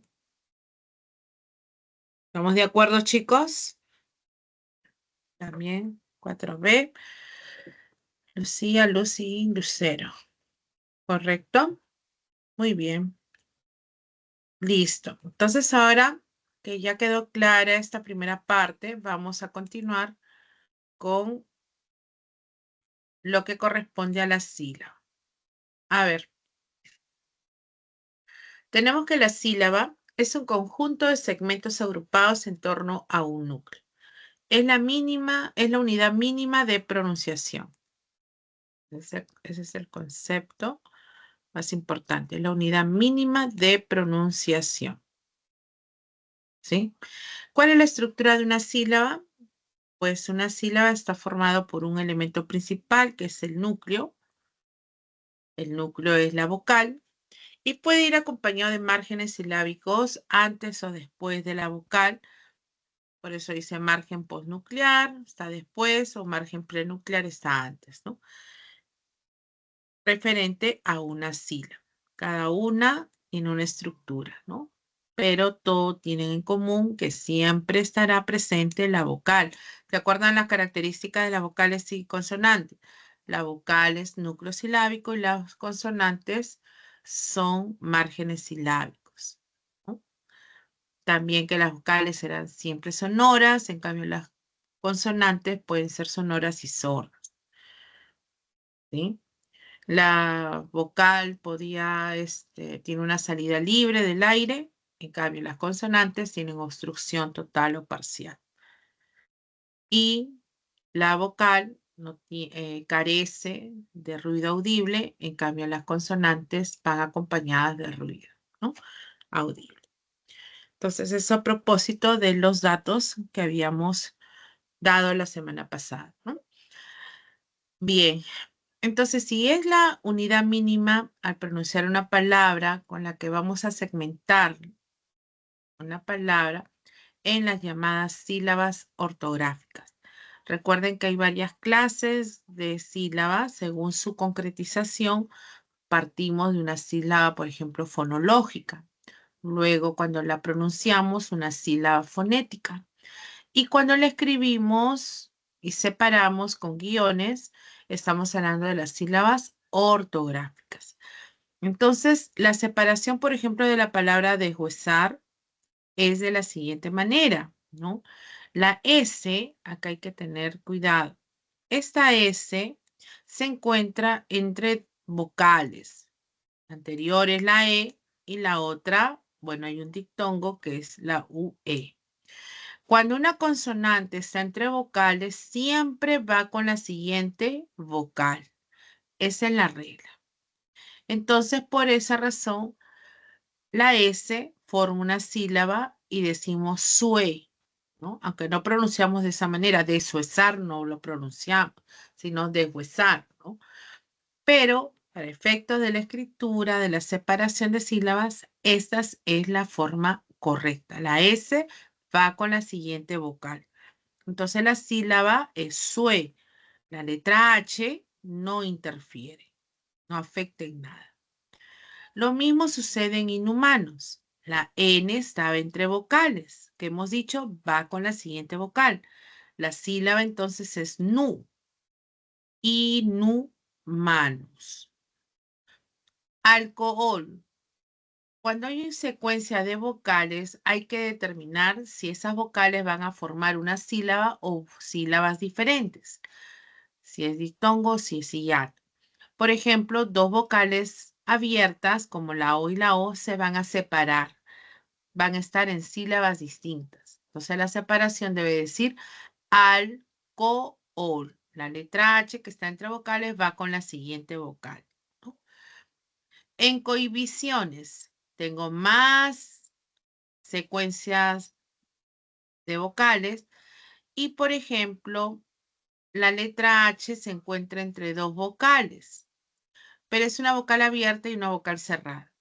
¿Estamos de acuerdo, chicos? También 4B. Lucía, Lucy, Lucero. ¿Correcto? Muy bien. Listo. Entonces ahora que ya quedó clara esta primera parte, vamos a continuar con lo que corresponde a la sílaba. A ver. Tenemos que la sílaba es un conjunto de segmentos agrupados en torno a un núcleo. Es la unidad mínima de pronunciación. Ese es el concepto más importante, la unidad mínima de pronunciación. ¿Sí? ¿Cuál es la estructura de una sílaba? Pues una sílaba está formada por un elemento principal, que es el núcleo. El núcleo es la vocal y puede ir acompañado de márgenes silábicos antes o después de la vocal. Por eso dice margen postnuclear, está después, o margen prenuclear está antes, ¿no? Referente a una sílaba. Cada una tiene una estructura, ¿no? Pero todo tienen en común que siempre estará presente la vocal. ¿Se acuerdan las características de las vocales y consonantes? La vocal es núcleo silábico y las consonantes son márgenes silábicos, ¿no? También que las vocales serán siempre sonoras, en cambio las consonantes pueden ser sonoras y sordas, ¿sí? La vocal tiene una salida libre del aire, en cambio las consonantes tienen obstrucción total o parcial. Y la vocal carece de ruido audible, en cambio las consonantes van acompañadas de ruido, ¿no? Audible. Entonces, eso a propósito de los datos que habíamos dado la semana pasada, ¿no? Bien, entonces si es la unidad mínima al pronunciar una palabra con la que vamos a segmentar una palabra en las llamadas sílabas ortográficas. Recuerden que hay varias clases de sílabas. Según su concretización, partimos de una sílaba, por ejemplo, fonológica. Luego, cuando la pronunciamos, una sílaba fonética. Y cuando la escribimos y separamos con guiones, estamos hablando de las sílabas ortográficas. Entonces, la separación, por ejemplo, de la palabra deshuesar es de la siguiente manera, ¿no? La S, acá hay que tener cuidado. Esta S se encuentra entre vocales. La anterior es la E y la otra, bueno, hay un diptongo que es la UE. Cuando una consonante está entre vocales, siempre va con la siguiente vocal. Esa es la regla. Entonces, por esa razón, la S forma una sílaba y decimos sue, ¿no? Aunque no pronunciamos de esa manera, deshuesar no lo pronunciamos, sino deshuesar, ¿no? Pero para efectos de la escritura, de la separación de sílabas, esta es la forma correcta. La S va con la siguiente vocal. Entonces la sílaba es sue. La letra H no interfiere, no afecta en nada. Lo mismo sucede en inhumanos. La N estaba entre vocales, que hemos dicho va con la siguiente vocal. La sílaba entonces es nu. Inhumanos. Alcohol. Cuando hay una secuencia de vocales, hay que determinar si esas vocales van a formar una sílaba o sílabas diferentes. Si es diptongo, si es hiato. Por ejemplo, dos vocales abiertas, como la O y la O, se van a separar. Van a estar en sílabas distintas. Entonces, la separación debe decir alcohol. La letra H que está entre vocales va con la siguiente vocal, ¿no? En cohibiciones, tengo más secuencias de vocales. Y, por ejemplo, la letra H se encuentra entre dos vocales, pero es una vocal abierta y una vocal cerrada.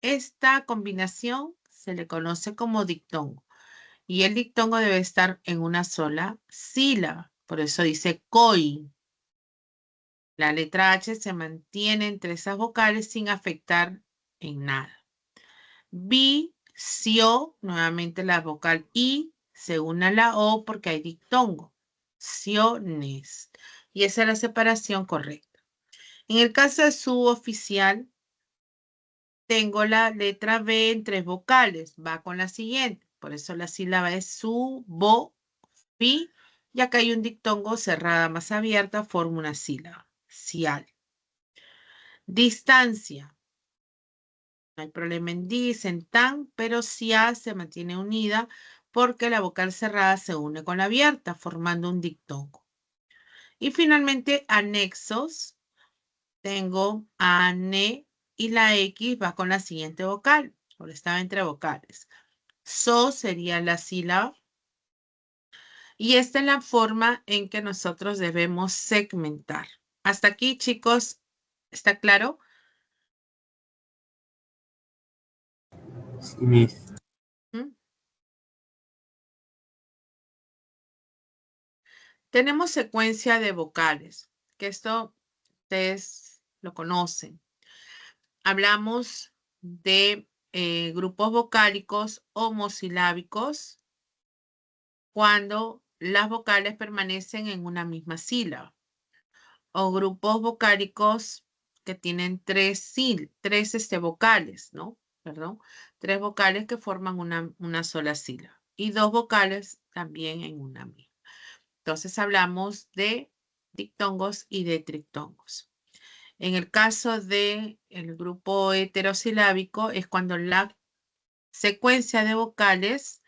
Esta combinación se le conoce como dictongo. Y el dictongo debe estar en una sola sílaba. Por eso dice COI. La letra H se mantiene entre esas vocales sin afectar en nada. Bi, sio, nuevamente la vocal I se une a la O porque hay dictongo. Siones. Y esa es la separación correcta. En el caso de suboficial, tengo la letra B en tres vocales. Va con la siguiente. Por eso la sílaba es su, bo, fi. Y acá hay un dictongo cerrada más abierta, forma una sílaba. Cial. Distancia. No hay problema en dis, en tan, pero cia se mantiene unida porque la vocal cerrada se une con la abierta, formando un dictongo. Y finalmente, anexos. Tengo ane y la X va con la siguiente vocal. Ahora estaba entre vocales. So sería la sílaba. Y esta es la forma en que nosotros debemos segmentar. Hasta aquí, chicos, ¿está claro? Sí, Miss. ¿Mm? Tenemos secuencia de vocales, que esto ustedes lo conocen. Hablamos de grupos vocálicos homosilábicos cuando las vocales permanecen en una misma sílaba. O grupos vocálicos que tienen tres vocales, ¿no? Perdón, tres vocales que forman una sola sílaba. Y dos vocales también en una misma. Entonces hablamos de dictongos y de triptongos. En el caso del grupo heterosilábico es cuando la secuencia de vocales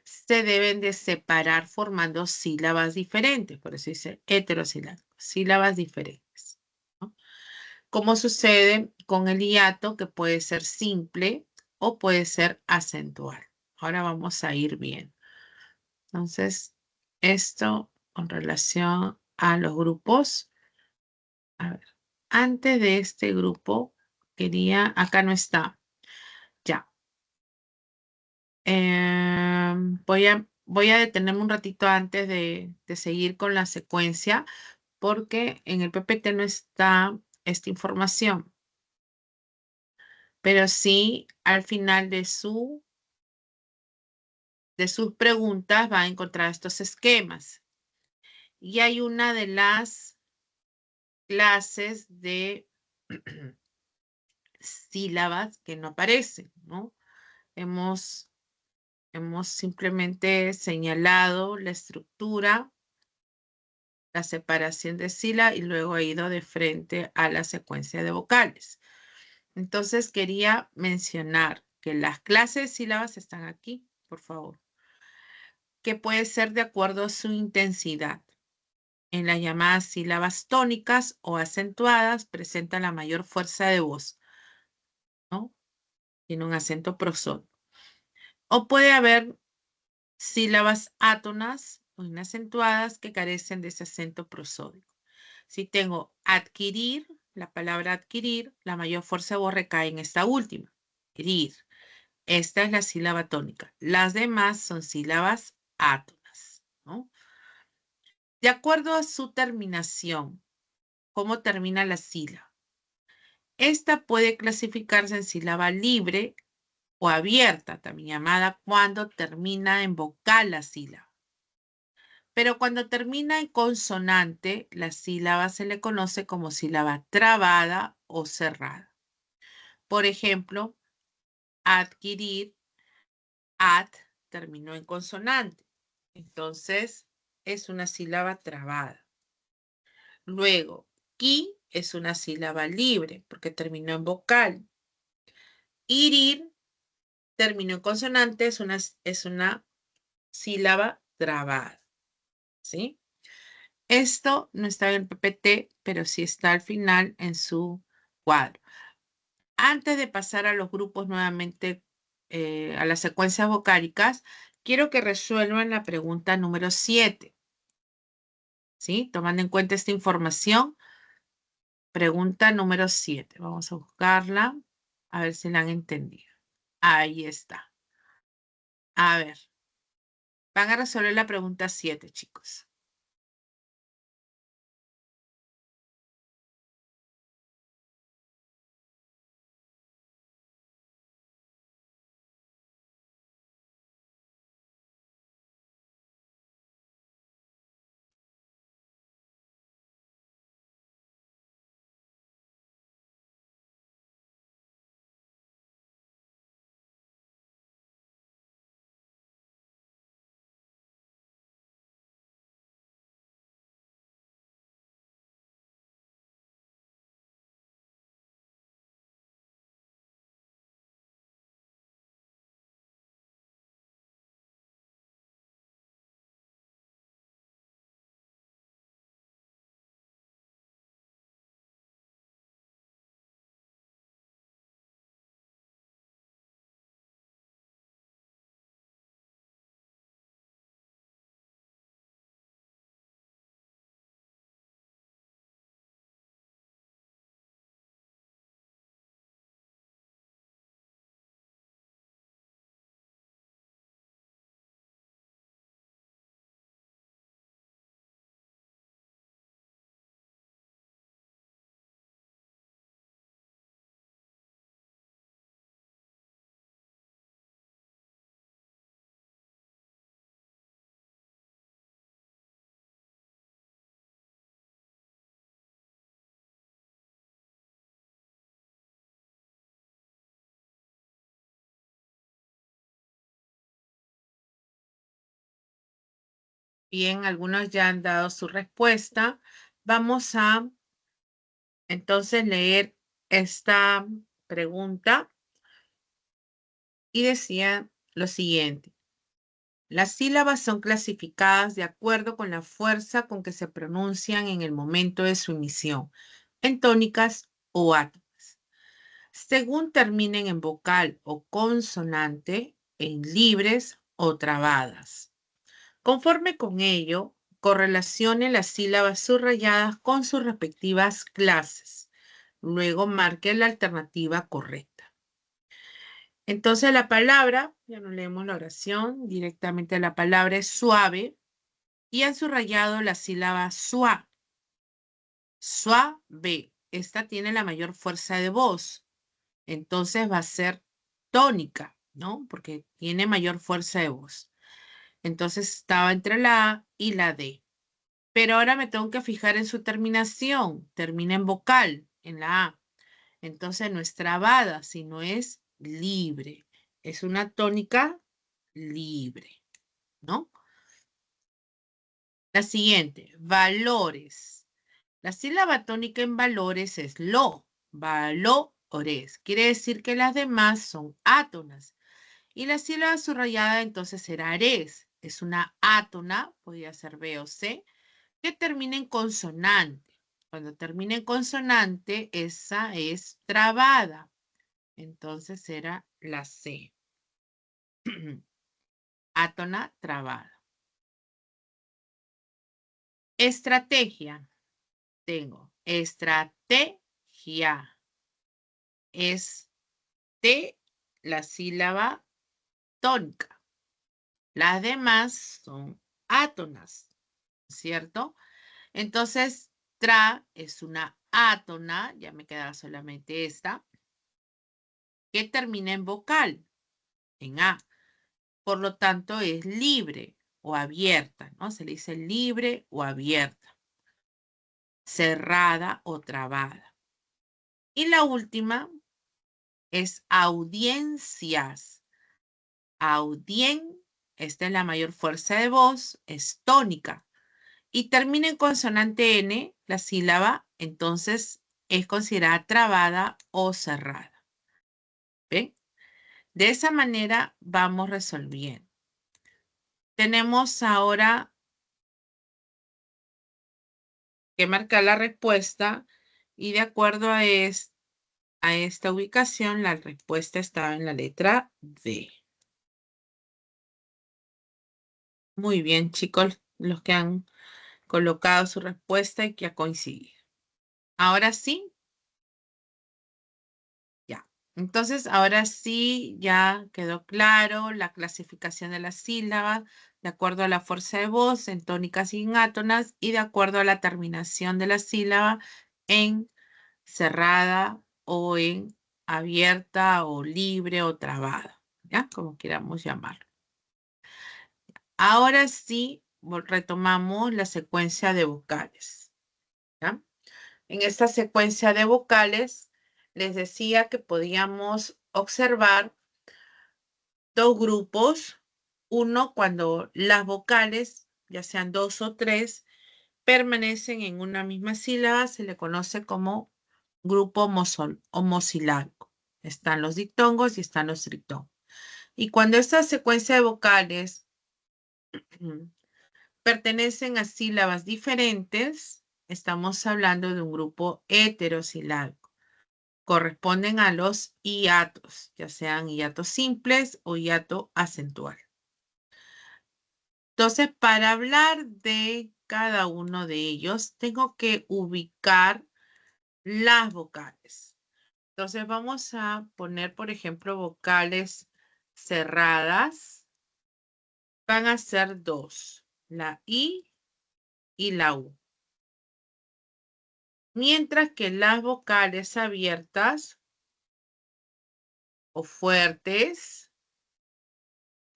se deben de separar formando sílabas diferentes. Por eso dice heterosilábico, sílabas diferentes, ¿no? Como sucede con el hiato, que puede ser simple o puede ser acentual. Ahora vamos a ir bien. Entonces, esto con relación a los grupos. A ver, antes de este grupo, acá no está, ya. Voy a detenerme un ratito antes de seguir con la secuencia, porque en el PPT no está esta información. Pero sí, al final de sus preguntas va a encontrar estos esquemas. Y hay una de las clases de sílabas que no aparecen, ¿no? Hemos simplemente señalado la estructura, la separación de sílabas y luego he ido de frente a la secuencia de vocales. Entonces quería mencionar que las clases de sílabas están aquí, por favor, que puede ser de acuerdo a su intensidad. En las llamadas sílabas tónicas o acentuadas presenta la mayor fuerza de voz, ¿no? Tiene un acento prosódico. O puede haber sílabas átonas o inacentuadas que carecen de ese acento prosódico. Si tengo adquirir, la palabra adquirir, la mayor fuerza de voz recae en esta última. Adquirir. Esta es la sílaba tónica. Las demás son sílabas átonas, ¿no? De acuerdo a su terminación, ¿cómo termina la sílaba? Esta puede clasificarse en sílaba libre o abierta, también llamada cuando termina en vocal la sílaba. Pero cuando termina en consonante, la sílaba se le conoce como sílaba trabada o cerrada. Por ejemplo, adquirir, ad terminó en consonante. Entonces, es una sílaba trabada. Luego, ki es una sílaba libre porque terminó en vocal. Irir terminó en consonante, es una sílaba trabada. ¿Sí? Esto no está en el PPT, pero sí está al final en su cuadro. Antes de pasar a los grupos nuevamente a las secuencias vocálicas, quiero que resuelvan la pregunta número 7. ¿Sí? Tomando en cuenta esta información, pregunta número 7. Vamos a buscarla, a ver si la han entendido. Ahí está. A ver. Van a resolver la pregunta 7, chicos. Bien, algunos ya han dado su respuesta. Vamos a entonces leer esta pregunta y decía lo siguiente. Las sílabas son clasificadas de acuerdo con la fuerza con que se pronuncian en el momento de su emisión, en tónicas o átonas. Según terminen en vocal o consonante, en libres o trabadas. Conforme con ello, correlacione las sílabas subrayadas con sus respectivas clases. Luego marque la alternativa correcta. Entonces la palabra, ya no leemos la oración, directamente la palabra es suave y han subrayado la sílaba sua. Suave. Esta tiene la mayor fuerza de voz. Entonces va a ser tónica, ¿no? Porque tiene mayor fuerza de voz. Entonces estaba entre la A y la D. Pero ahora me tengo que fijar en su terminación. Termina en vocal, en la A. Entonces no es trabada, sino es libre. Es una tónica libre, ¿no? La siguiente, valores. La sílaba tónica en valores es lo, valores. Quiere decir que las demás son átonas. Y la sílaba subrayada entonces será ares. Es una átona, podría ser B o C, que termina en consonante. Cuando termina en consonante, esa es trabada. Entonces será la C. Átona trabada. Estrategia. Tengo estrategia. Es T la sílaba tónica. Las demás son átonas, ¿cierto? Entonces, tra es una átona, ya me queda solamente esta, que termina en vocal, en A. Por lo tanto, es libre o abierta, ¿no? Se le dice libre o abierta, cerrada o trabada. Y la última es audiencias. Esta es la mayor fuerza de voz, es tónica. Y termina en consonante N, la sílaba, entonces es considerada trabada o cerrada. ¿Ven? De esa manera vamos resolviendo. Tenemos ahora que marcar la respuesta y de acuerdo a a esta ubicación, la respuesta estaba en la letra D. Muy bien, chicos, los que han colocado su respuesta y que ha coincidido. Ahora sí. Ya. Entonces, ahora sí ya quedó claro la clasificación de las sílabas de acuerdo a la fuerza de voz en tónicas y en átonas y de acuerdo a la terminación de la sílaba en cerrada o en abierta o libre o trabada, ¿ya? Como queramos llamarlo. Ahora sí retomamos la secuencia de vocales, ¿ya? En esta secuencia de vocales les decía que podíamos observar dos grupos. Uno, cuando las vocales, ya sean dos o tres, permanecen en una misma sílaba, se le conoce como grupo homosilábico. Están los diptongos y están los triptongos. Y cuando esta secuencia de vocales pertenecen a sílabas diferentes, estamos hablando de un grupo heterosilábico. Corresponden a los hiatos, ya sean hiatos simples o hiato acentual. Entonces, para hablar de cada uno de ellos, tengo que ubicar las vocales. Entonces, vamos a poner, por ejemplo, vocales cerradas. Van a ser dos, la I y la U. Mientras que las vocales abiertas o fuertes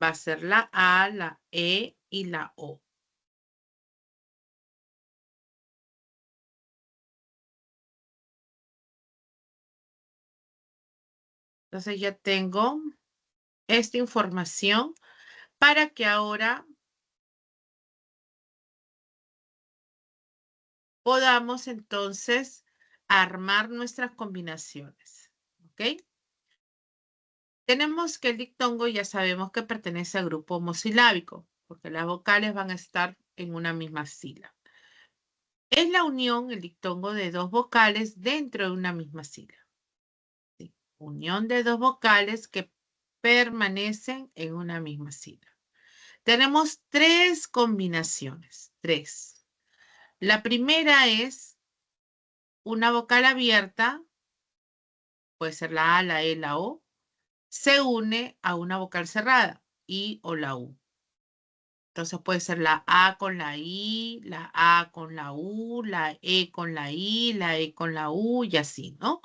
va a ser la A, la E y la O. Entonces ya tengo esta información para que ahora podamos entonces armar nuestras combinaciones. ¿Ok? Tenemos que el diptongo ya sabemos que pertenece al grupo homosilábico, porque las vocales van a estar en una misma sílaba. Es la unión, el diptongo, de dos vocales dentro de una misma sílaba. ¿Sí? Unión de dos vocales que permanecen en una misma sílaba. Tenemos tres combinaciones, tres. La primera es una vocal abierta, puede ser la A, la E, la O, se une a una vocal cerrada, I o la U. Entonces puede ser la A con la I, la A con la U, la E con la I, la E con la U y así, ¿no?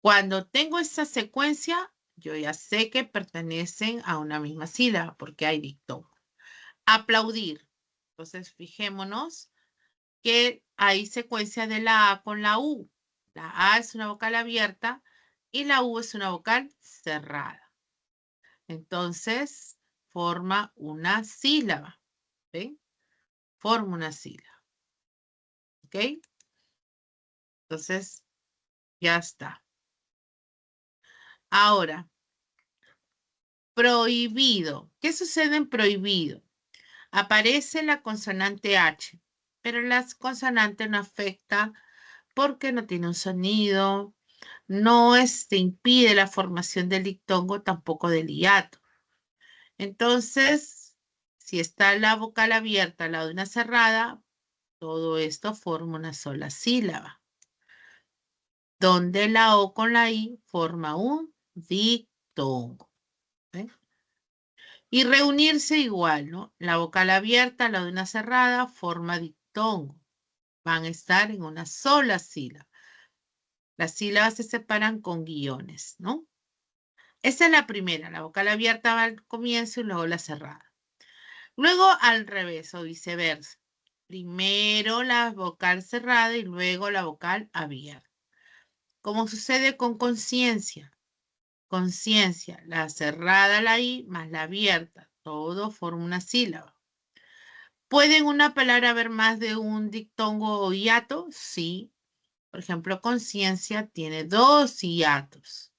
Cuando tengo esa secuencia, yo ya sé que pertenecen a una misma sílaba porque hay diptongo. Aplaudir. Entonces fijémonos que hay secuencia de la A con la U. La A es una vocal abierta y la U es una vocal cerrada. Entonces, forma una sílaba. ¿Ven? Forma una sílaba. ¿Ok? Entonces, ya está. Ahora, prohibido. ¿Qué sucede en prohibido? Aparece la consonante H, pero la consonante no afecta porque no tiene un sonido, no impide la formación del diptongo, tampoco del hiato. Entonces, si está la vocal abierta al lado de una cerrada, todo esto forma una sola sílaba, donde la O con la I forma un diptongo. ¿Eh? Y reunirse igual, ¿no? La vocal abierta al lado de una cerrada forma diptongo. Van a estar en una sola sílaba. Las sílabas se separan con guiones, ¿no? Esa es la primera, la vocal abierta va al comienzo y luego la cerrada. Luego al revés o viceversa. Primero la vocal cerrada y luego la vocal abierta. Como sucede con conciencia. Conciencia, la cerrada, la I, más la abierta. Todo forma una sílaba. ¿Puede en una palabra haber más de un diptongo o hiato? Sí. Por ejemplo, conciencia tiene dos hiatos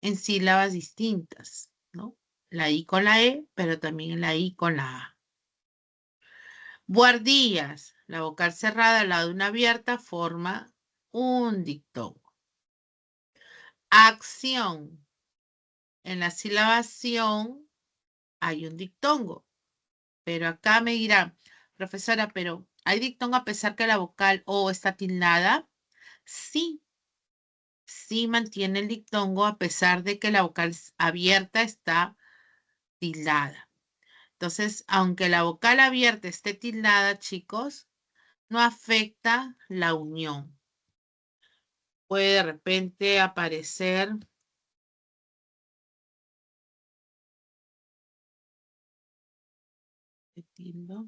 en sílabas distintas, ¿no? La I con la E, pero también la I con la A. Buhardillas, la vocal cerrada al lado de una abierta forma un diptongo. Acción. En la sílaba acción hay un diptongo. Pero acá me dirán, profesora, pero ¿hay diptongo a pesar que la vocal O está tildada? Sí, sí mantiene el diptongo a pesar de que la vocal abierta está tildada. Entonces, aunque la vocal abierta esté tildada, chicos, no afecta la unión. Puede de repente aparecer tildo.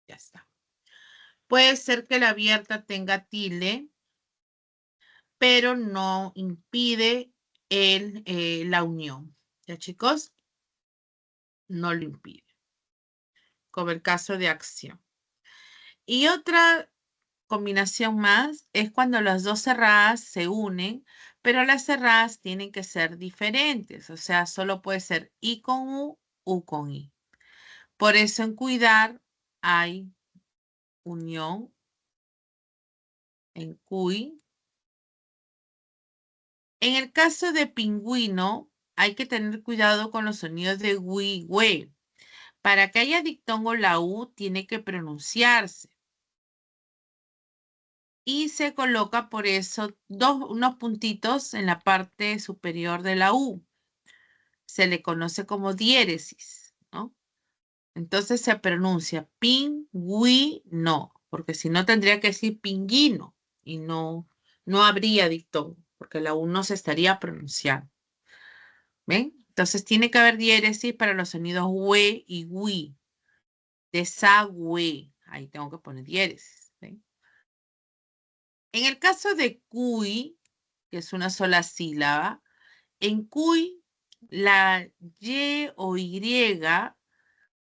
Ya está. Puede ser que la abierta tenga tilde, pero no impide la unión. ¿Ya, chicos? No lo impide. Como el caso de acción. Y otra combinación más es cuando las dos cerradas se unen, pero las cerradas tienen que ser diferentes. O sea, solo puede ser I con U con I. Por eso en cuidar hay unión en CUI. En el caso de pingüino, hay que tener cuidado con los sonidos de wi, we. Para que haya diptongo, la U tiene que pronunciarse. Y se coloca por eso unos puntitos en la parte superior de la U. Se le conoce como diéresis, ¿no? Entonces se pronuncia pingüino, porque si no tendría que decir pinguino y no habría diptongo, porque la U no se estaría pronunciando. ¿Ven? Entonces tiene que haber diéresis para los sonidos we y wi. Desagüe. Ahí tengo que poner diéresis. ¿Ven? En el caso de cuy, que es una sola sílaba, en cuy la Y o Y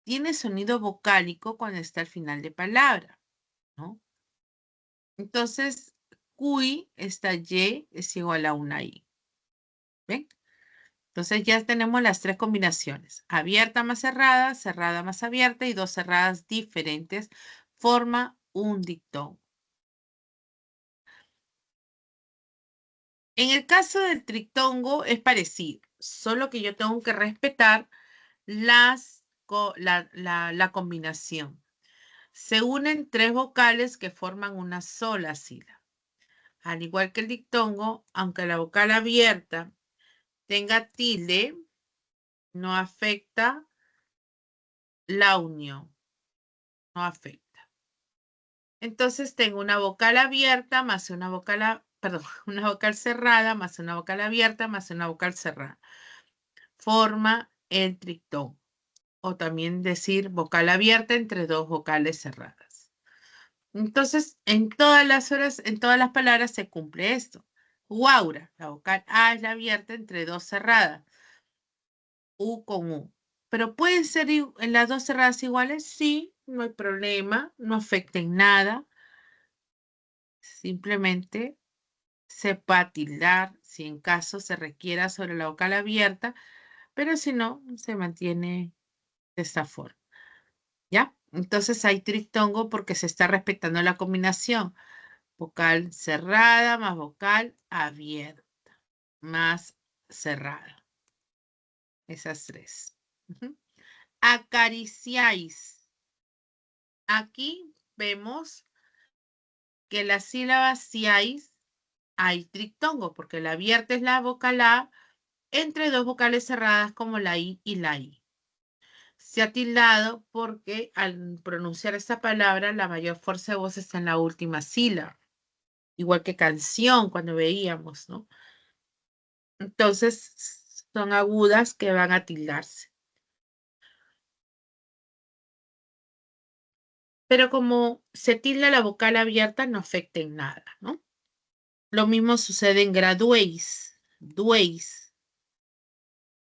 tiene sonido vocálico cuando está al final de palabra, ¿no? Entonces, cuy, esta Y es igual a una I. ¿Ven? Entonces ya tenemos las tres combinaciones. Abierta más cerrada, cerrada más abierta y dos cerradas diferentes. Forma un diptongo. En el caso del triptongo es parecido, solo que yo tengo que respetar la combinación. Se unen tres vocales que forman una sola sílaba. Al igual que el diptongo, aunque la vocal abierta tenga tilde, no afecta la unión. No afecta. Entonces tengo una vocal abierta más una vocal, una vocal cerrada más una vocal abierta más una vocal cerrada. Forma el triptongo. O también decir vocal abierta entre dos vocales cerradas. Entonces, en todas las horas, en todas las palabras se cumple esto. Guaura, la vocal A es la abierta entre dos cerradas. U con U. ¿Pero pueden ser en las dos cerradas iguales? Sí, no hay problema, no afecta en nada. Simplemente se va a tildar si en caso se requiera sobre la vocal abierta, pero si no, se mantiene de esta forma. ¿Ya? Entonces hay triptongo porque se está respetando la combinación. Vocal cerrada más vocal abierta más cerrada. Esas tres. Acariciáis. Aquí vemos que la sílaba siáis hay triptongo porque la abierta es la vocal A entre dos vocales cerradas como la I y la I. Se ha tildado porque al pronunciar esta palabra la mayor fuerza de voz está en la última sílaba. Igual que canción cuando veíamos, ¿no? Entonces son agudas que van a tildarse. Pero como se tilda la vocal abierta no afecta en nada, ¿no? Lo mismo sucede en graduéis, duéis.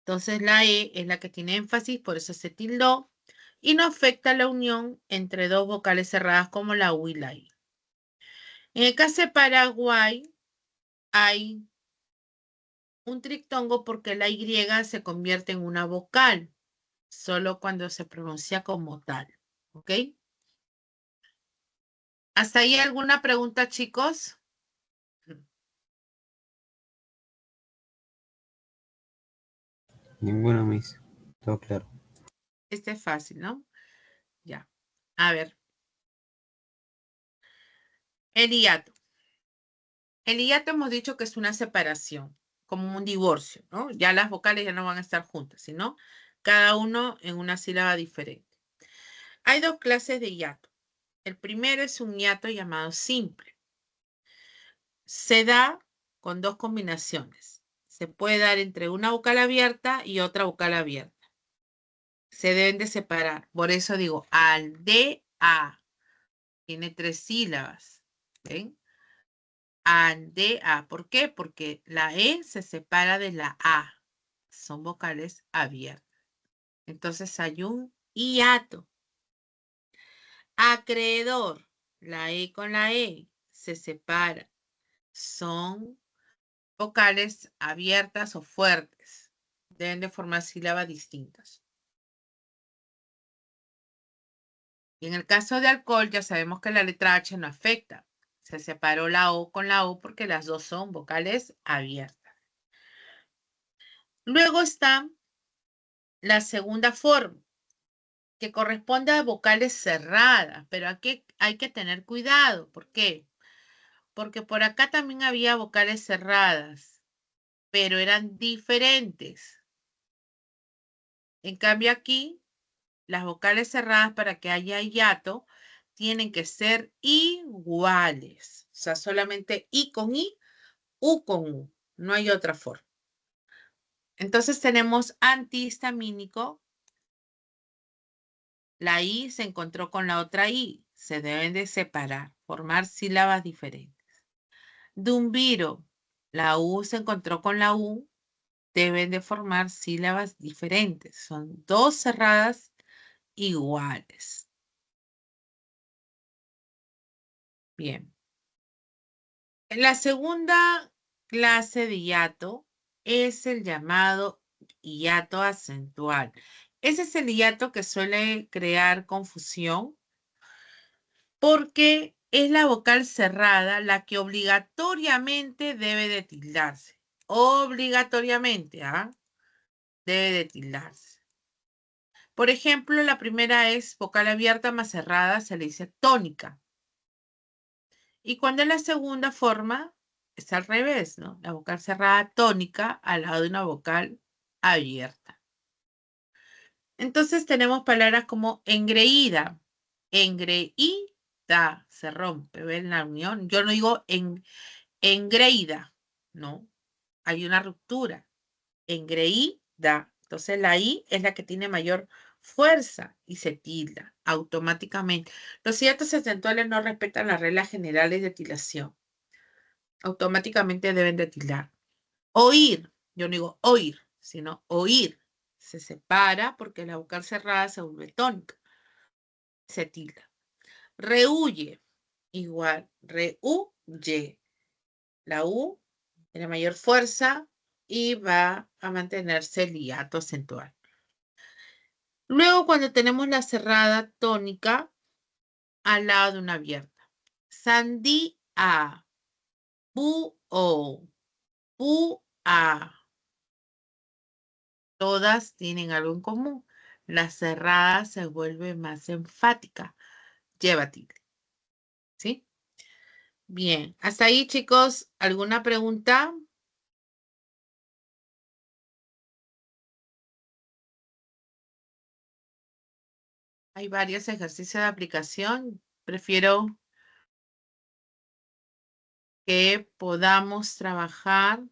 Entonces la E es la que tiene énfasis, por eso se tildó. Y no afecta la unión entre dos vocales cerradas como la U y la I. En el caso de Paraguay hay un triptongo porque la Y se convierte en una vocal, solo cuando se pronuncia como tal, ¿ok? ¿Hasta ahí alguna pregunta, chicos? Ninguna, Miss. Todo claro. Este es fácil, ¿no? Ya. A ver. El hiato. El hiato hemos dicho que es una separación, como un divorcio, ¿no? Ya las vocales ya no van a estar juntas, sino cada uno en una sílaba diferente. Hay dos clases de hiato. El primero es un hiato llamado simple. Se da con dos combinaciones. Se puede dar entre una vocal abierta y otra vocal abierta. Se deben de separar. Por eso digo aldea. Tiene 3 sílabas. ¿Ven? Aldea. ¿Por qué? Porque la E se separa de la A. Son vocales abiertas. Entonces hay un hiato. Acreedor. La E con la E se separa. Son vocales abiertas o fuertes. Deben de formar sílabas distintas. Y en el caso de alcohol ya sabemos que la letra H no afecta. Se separó la O con la O porque las dos son vocales abiertas. Luego está la segunda forma, que corresponde a vocales cerradas, pero aquí hay que tener cuidado. ¿Por qué? Porque por acá también había vocales cerradas, pero eran diferentes. En cambio aquí, las vocales cerradas para que haya hiato tienen que ser iguales. O sea, solamente I con I, U con U. No hay otra forma. Entonces tenemos antihistamínico. La I se encontró con la otra I. Se deben de separar, formar sílabas diferentes. Dumbiro. La U se encontró con la U. Deben de formar sílabas diferentes. Son dos cerradas iguales. Bien. La segunda clase de hiato es el llamado hiato acentual. Ese es el hiato que suele crear confusión porque es la vocal cerrada la que obligatoriamente debe de tildarse. Obligatoriamente, ¿ah? Debe de tildarse. Por ejemplo, la primera es vocal abierta más cerrada, se le dice tónica. Y cuando es la segunda forma, es al revés, ¿no? La vocal cerrada tónica al lado de una vocal abierta. Entonces tenemos palabras como engreída, engreída, se rompe, ¿ven la unión? Yo no digo engreída, no, hay una ruptura, engreída. Entonces la I es la que tiene mayor fuerza y se tilda automáticamente. Los hiatos acentuales no respetan las reglas generales de tilación. Automáticamente deben de tildar. Oír, yo no digo oír, sino oír. Se separa porque la vocal cerrada se vuelve tónica. Se tilda. Rehuye, igual, rehuye. La U tiene mayor fuerza y va a mantenerse el hiato acentual. Luego, cuando tenemos la cerrada tónica al lado de una abierta. Sandía, bu-o, bu-a. Todas tienen algo en común. La cerrada se vuelve más enfática. Lleva tilde. ¿Sí? Bien. Hasta ahí, chicos. ¿Alguna pregunta? Hay varios ejercicios de aplicación. Prefiero que podamos trabajar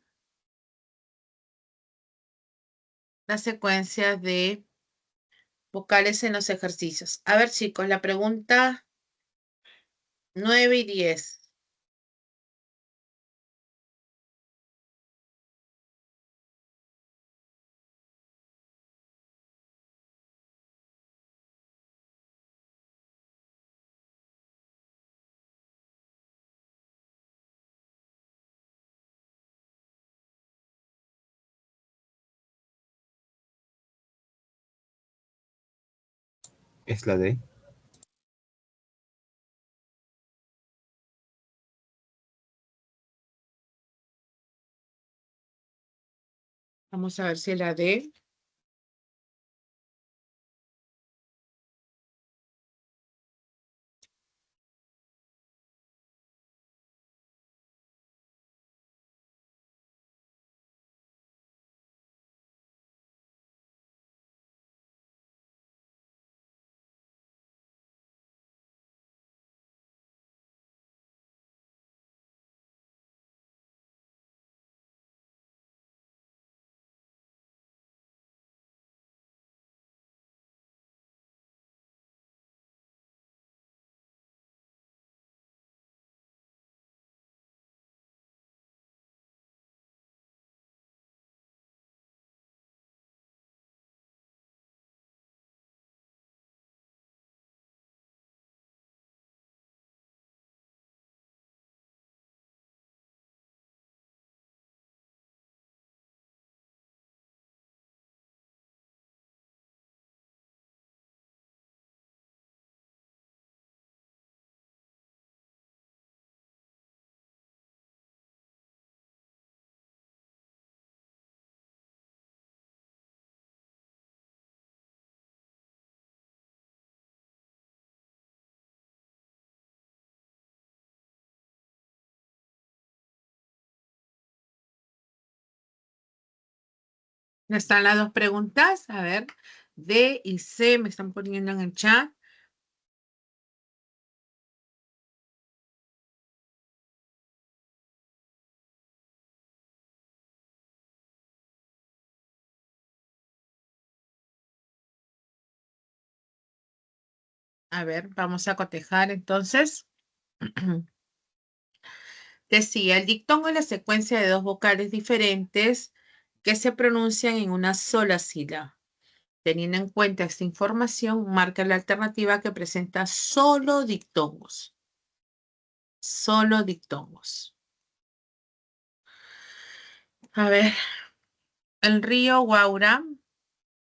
la secuencia de vocales en los ejercicios. A ver, chicos, la pregunta 9 y 10. Es la D. Vamos a ver si la D. Están las dos preguntas. A ver, D y C me están poniendo en el chat. A ver, vamos a cotejar entonces. Decía, el dictongo es la secuencia de dos vocales diferentes que se pronuncian en una sola sílaba. Teniendo en cuenta esta información, marca la alternativa que presenta solo dictongos. Solo dictongos. A ver, el río Guaura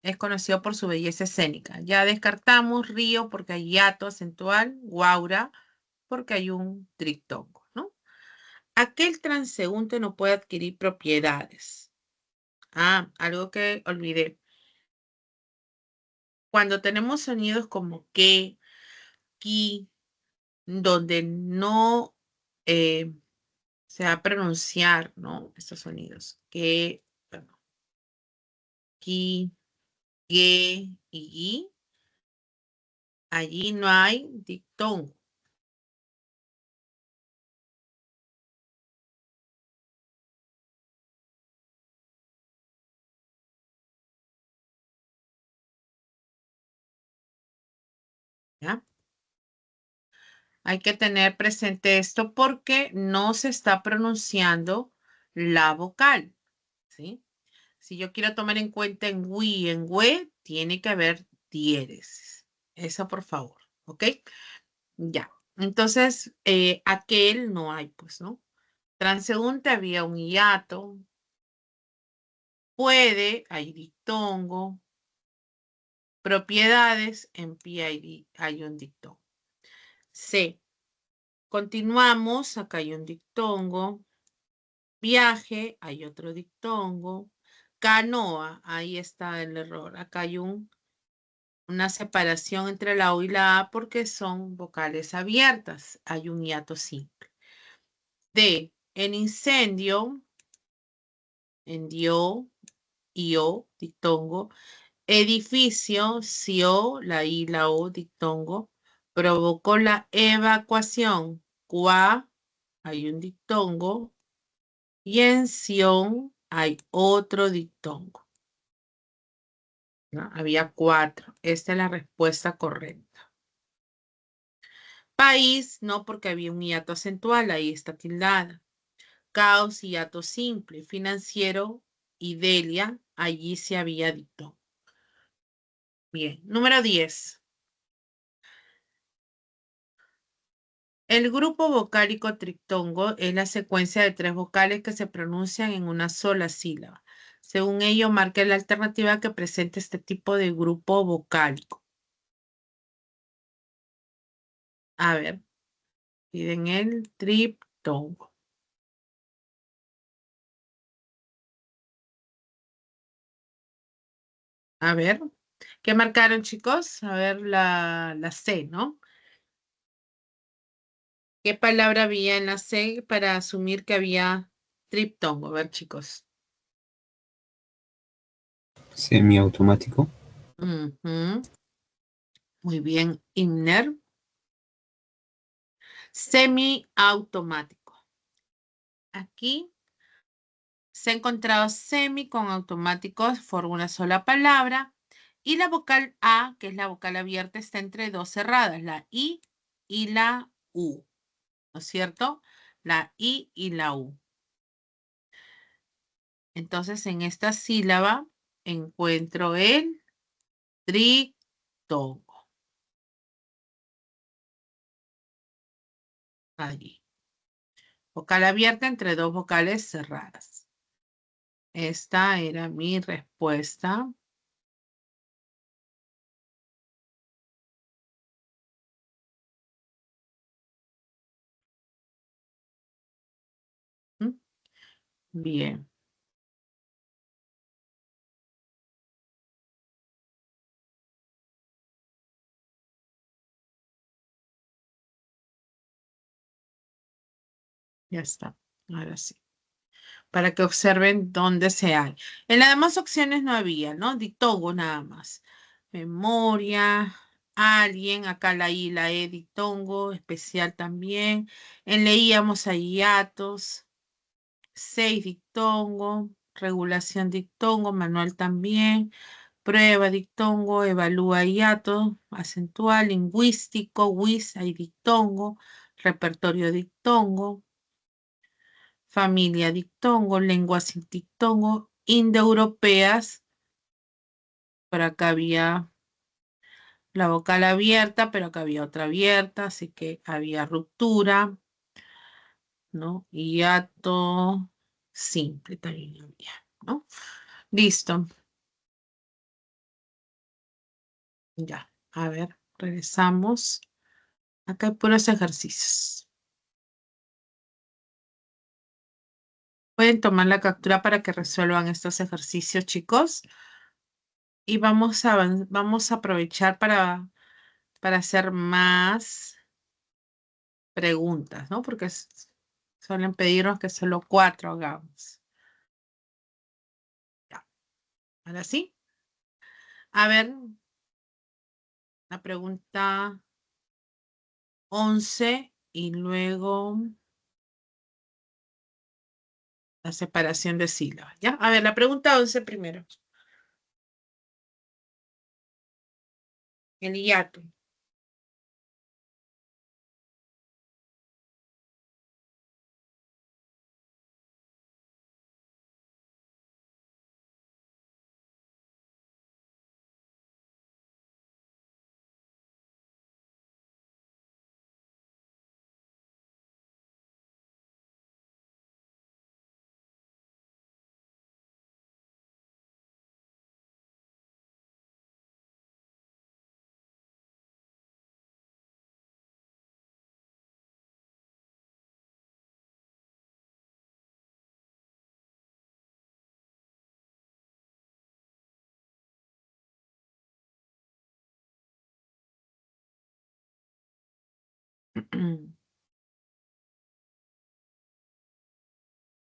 es conocido por su belleza escénica. Ya descartamos río porque hay hiato acentual, Guaura porque hay un triptongo, ¿no? Aquel transeúnte no puede adquirir propiedades. Ah, algo que olvidé. Cuando tenemos sonidos como que, ki, donde no se va a pronunciar, ¿no? Estos sonidos. Que, bueno, ki, ge y yi. Allí no hay dictongo. ¿Ya? Hay que tener presente esto porque no se está pronunciando la vocal, ¿sí? Si yo quiero tomar en cuenta en wi y en we, tiene que haber diéresis. Eso por favor, ¿ok? Ya. Entonces, aquel no hay, pues, ¿no? Transeúnte había un hiato. Puede, hay dictongo. Propiedades, en PID hay un dictongo. C. Continuamos, acá hay un dictongo. Viaje, hay otro dictongo. Canoa, ahí está el error. Acá hay una separación entre la O y la A porque son vocales abiertas. Hay un hiato simple. D. En incendio, en dio, io, dictongo. Edificio, cio, la I, la O, dictongo. Provocó la evacuación. Qua, hay un dictongo. Y en Sion hay otro dictongo, ¿no? Había 4. Esta es la respuesta correcta. País, no, porque había un hiato acentual, ahí está tildada. Caos, hiato simple. Financiero y Delia, allí sí había dictongo. Bien, número 10. El grupo vocálico triptongo es la secuencia de 3 vocales que se pronuncian en una sola sílaba. Según ello, marque la alternativa que presenta este tipo de grupo vocálico. A ver, piden el triptongo. A ver, ¿qué marcaron, chicos? A ver, la C, ¿no? ¿Qué palabra había en la C para asumir que había triptongo? A ver, chicos. Semiautomático. Ujú. Muy bien, Inner. Semiautomático. Aquí se ha encontrado semi con automáticos, forma una sola palabra. Y la vocal A, que es la vocal abierta, está entre dos cerradas, la I y la U. ¿No es cierto? La I y la U. Entonces, en esta sílaba encuentro el triptongo. Allí. Vocal abierta entre dos vocales cerradas. Esta era mi respuesta. ¿Mm? Bien. Ya está. Ahora sí. Para que observen dónde se hay. En las demás opciones no había, ¿no? Dictongo nada más. Memoria, alguien, acá la I, la E, dictongo, especial también. En leíamos a hiatos, 6 dictongo, regulación dictongo, manual también, prueba dictongo, evalúa hiato, acentual, lingüístico, WIS, hay dictongo, repertorio dictongo, familia dictongo, lenguas sin dictongo, indoeuropeas. Por acá había la vocal abierta, pero acá había otra abierta, así que había ruptura, ¿no? Hiato simple también había, ¿no? Listo. Ya, a ver, regresamos. Acá hay puros ejercicios. Pueden tomar la captura para que resuelvan estos ejercicios, chicos. Y vamos a aprovechar para hacer más preguntas, ¿no? Porque suelen pedirnos que solo 4 hagamos. Ya, ahora sí. A ver, la pregunta 11 y luego la separación de sílabas, ¿ya? A ver, la pregunta 11 primero. El hiato.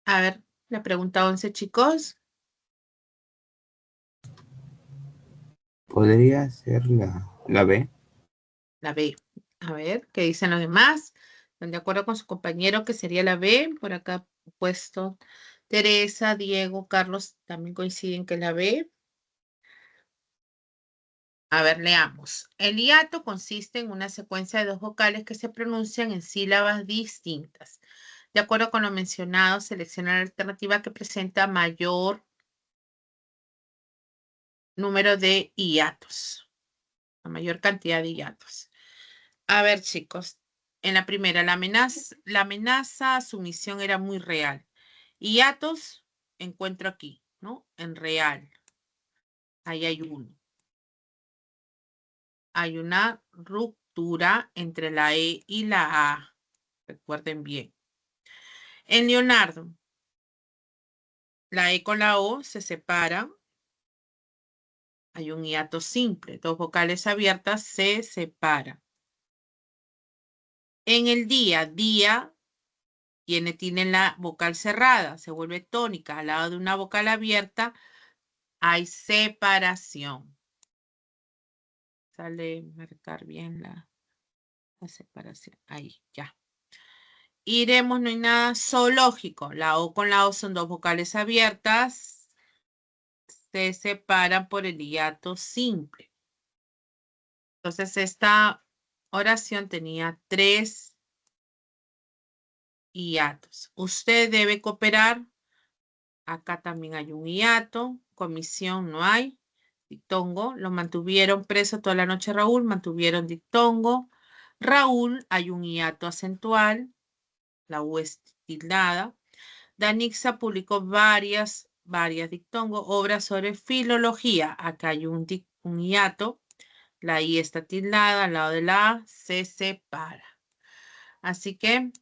A ver, la pregunta 11, chicos. ¿Podría ser la B? La B. A ver, ¿qué dicen los demás? ¿Están de acuerdo con su compañero que sería la B? Por acá puesto Teresa, Diego, Carlos también coinciden que es la B. A ver, leamos. El hiato consiste en una secuencia de dos vocales que se pronuncian en sílabas distintas. De acuerdo con lo mencionado, selecciona la alternativa que presenta mayor número de hiatos, la mayor cantidad de hiatos. A ver, chicos, en la primera, la amenaza a su misión era muy real. Hiatos, encuentro aquí, ¿no? En real. Ahí hay uno. Hay una ruptura entre la E y la A. Recuerden bien. En Leonardo, la E con la O se separan. hay un hiato simple. Dos vocales abiertas se separan. En el día, tiene la vocal cerrada, se vuelve tónica. Al lado de una vocal abierta hay separación. Sale marcar bien la separación. Ahí, ya. Iremos, no hay nada. Zoológico. La O con la O son dos vocales abiertas. Se separan por el hiato simple. Entonces, esta oración tenía 3 hiatos. Usted debe cooperar. Acá también hay un hiato. Comisión no hay. Dictongo. Lo mantuvieron preso toda la noche Raúl. Mantuvieron dictongo. Raúl, hay un hiato acentual. La U es tildada. Danixa publicó varias dictongo, obras sobre filología. Acá hay un hiato. La I está tildada, al lado de la A se separa. Así que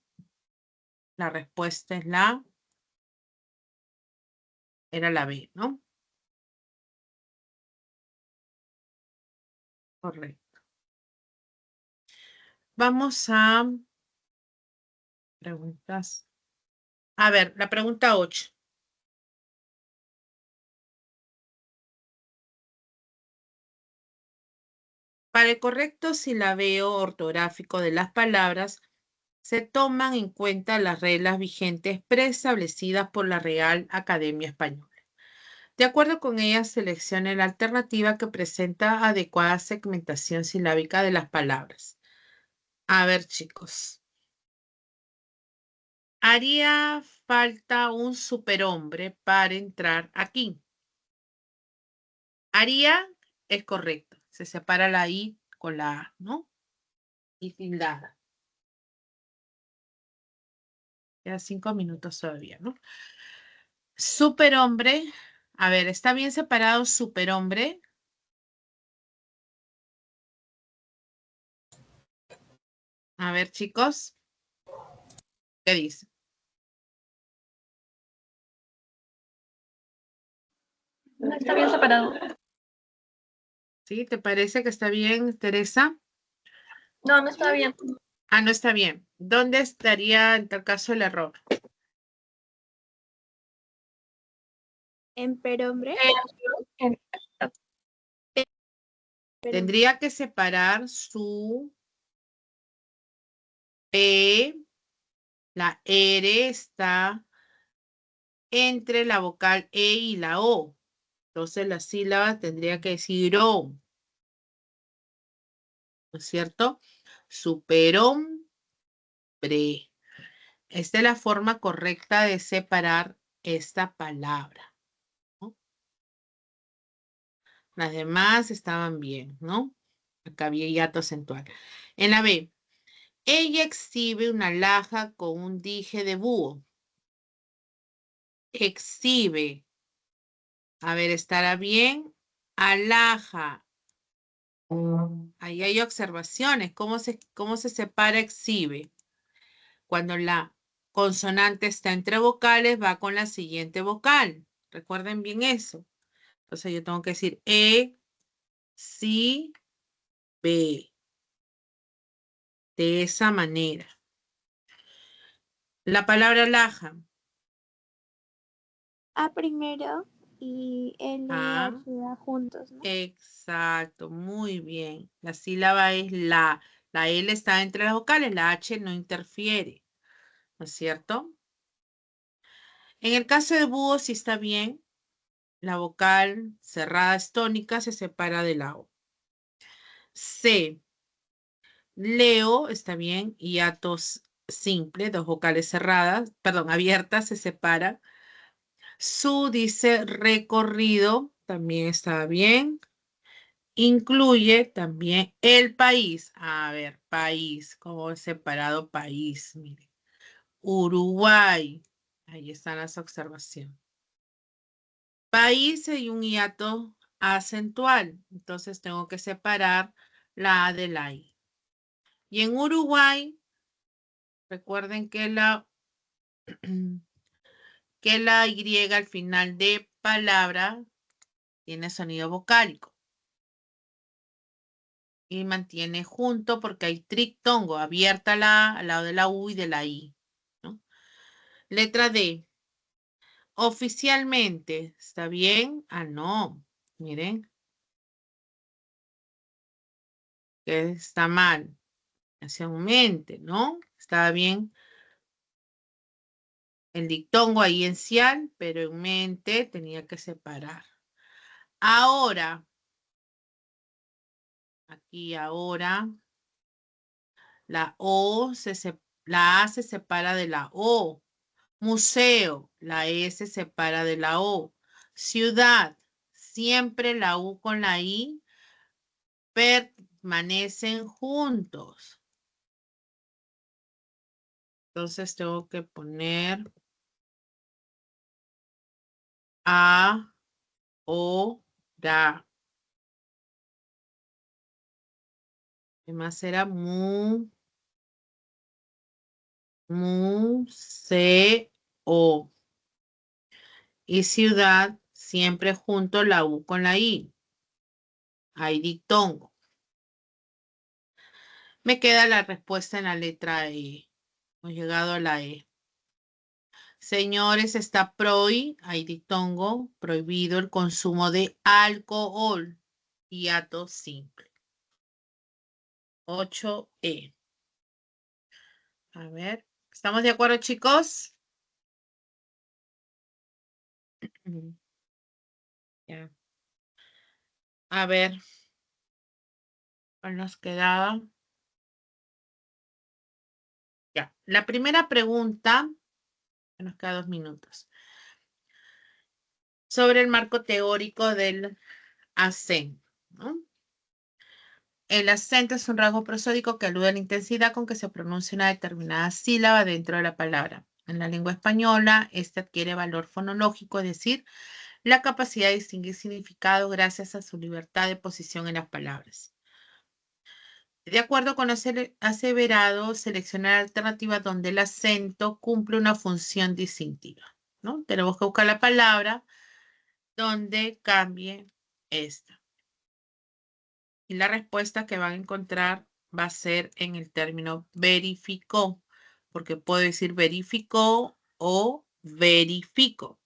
la respuesta es era la B, ¿no? Correcto. Vamos a preguntas. A ver, la pregunta 8. Para el correcto silabeo ortográfico de las palabras, se toman en cuenta las reglas vigentes preestablecidas por la Real Academia Española. De acuerdo con ellas, seleccione la alternativa que presenta adecuada segmentación silábica de las palabras. A ver, chicos. Haría falta un superhombre para entrar aquí. Haría es correcto. Se separa la I con la A, ¿no? Y tildada. Quedan 5 minutos todavía, ¿no? Superhombre. A ver, ¿está bien separado superhombre? A ver, chicos. ¿Qué dice? No está bien separado. ¿Sí? ¿Te parece que está bien, Teresa? No, no está bien. Ah, no está bien. ¿Dónde estaría en tal caso el error? En perhombre. Tendría que separar su P, la R está entre la vocal E y la O. Entonces la sílaba tendría que decir O. ¿No es cierto? Superhombre. Esta es la forma correcta de separar esta palabra, ¿no? Las demás estaban bien, ¿no? Acá había hiato acentual. En la B, ella exhibe una alhaja con un dije de búho. Exhibe. A ver, ¿estará bien? Alhaja. Ahí hay observaciones. ¿Cómo se separa exhibe? Cuando la consonante está entre vocales, va con la siguiente vocal. Recuerden bien eso. Entonces yo tengo que decir si, B. De esa manera. La palabra alhaja. A primero y L y Ah. H juntos, ¿no? Exacto, muy bien. La sílaba es la. La L está entre las vocales, la H no interfiere. ¿No es cierto? En el caso de búho, sí está bien. La vocal cerrada es tónica, se separa de la O. C. Leo, está bien. Hiatos simple, dos vocales cerradas, perdón, abiertas, se separan. Su dice recorrido, también está bien. Incluye también el país. A ver, país, como es separado país, miren. Uruguay. Ahí están las observaciones. País y un hiato acentual. Entonces tengo que separar la A de la I. Y en Uruguay, recuerden que que la Y al final de palabra tiene sonido vocálico. Y mantiene junto porque hay trictongo, abierta la A al lado de la U y de la I, ¿no? Letra D. Oficialmente, ¿está bien? Ah, no. Miren, que está mal. Hacia un mente, ¿no? Estaba bien el dictongo ahí en cial, pero en mente tenía que separar. Ahora, aquí ahora, la A se separa de la O. Museo, la E se separa de la O. Ciudad, siempre la U con la I permanecen juntos. Entonces tengo que poner A, O, da. Además era museo. Y ciudad, siempre junto la U con la I. Hay dictongo. Me queda la respuesta en la letra E. Hemos llegado a la E. Señores, está hay dictongo, prohibido el consumo de alcohol. Hiato simple. 8E. A ver, ¿estamos de acuerdo, chicos? Ya. A ver, ¿cuál nos quedaba? Ya, la primera pregunta, nos queda 2 minutos, sobre el marco teórico del acento, ¿no? El acento es un rasgo prosódico que alude a la intensidad con que se pronuncia una determinada sílaba dentro de la palabra. En la lengua española, este adquiere valor fonológico, es decir, la capacidad de distinguir significado gracias a su libertad de posición en las palabras. De acuerdo con lo aseverado, seleccionar alternativas donde el acento cumple una función distintiva, ¿no? Tenemos que buscar la palabra donde cambie esta. Y la respuesta que van a encontrar va a ser en el término verificó, porque puedo decir verificó o verifico.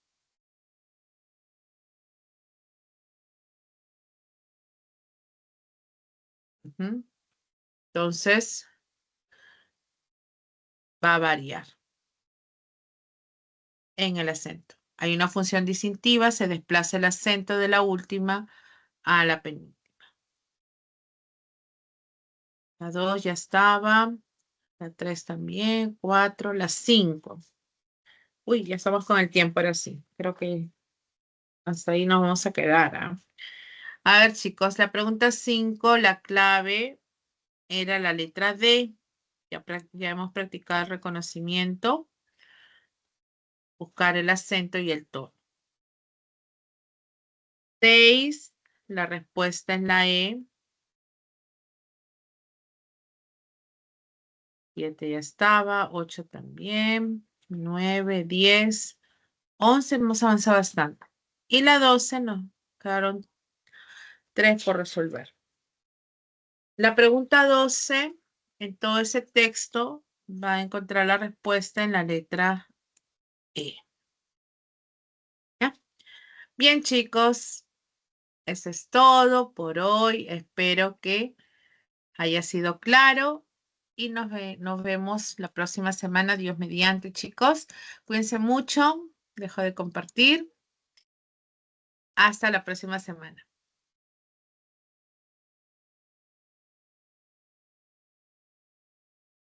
Entonces, va a variar en el acento. Hay una función distintiva, se desplaza el acento de la última a la penúltima. La 2 ya estaba, la 3 también, 4, la 5. Uy, ya estamos con el tiempo ahora sí. Creo que hasta ahí nos vamos a quedar, ¿ah? A ver, chicos, la pregunta 5, la clave era la letra D. Ya hemos practicado el reconocimiento, buscar el acento y el tono. 6, la respuesta es la E. 7 ya estaba, 8 también, 9, 10, 11, hemos avanzado bastante. Y la 12 nos quedaron 3 por resolver. La pregunta 12, en todo ese texto, va a encontrar la respuesta en la letra E. ¿Ya? Bien, chicos, eso es todo por hoy. Espero que haya sido claro y nos vemos la próxima semana, Dios mediante, chicos. Cuídense mucho. Dejo de compartir. Hasta la próxima semana.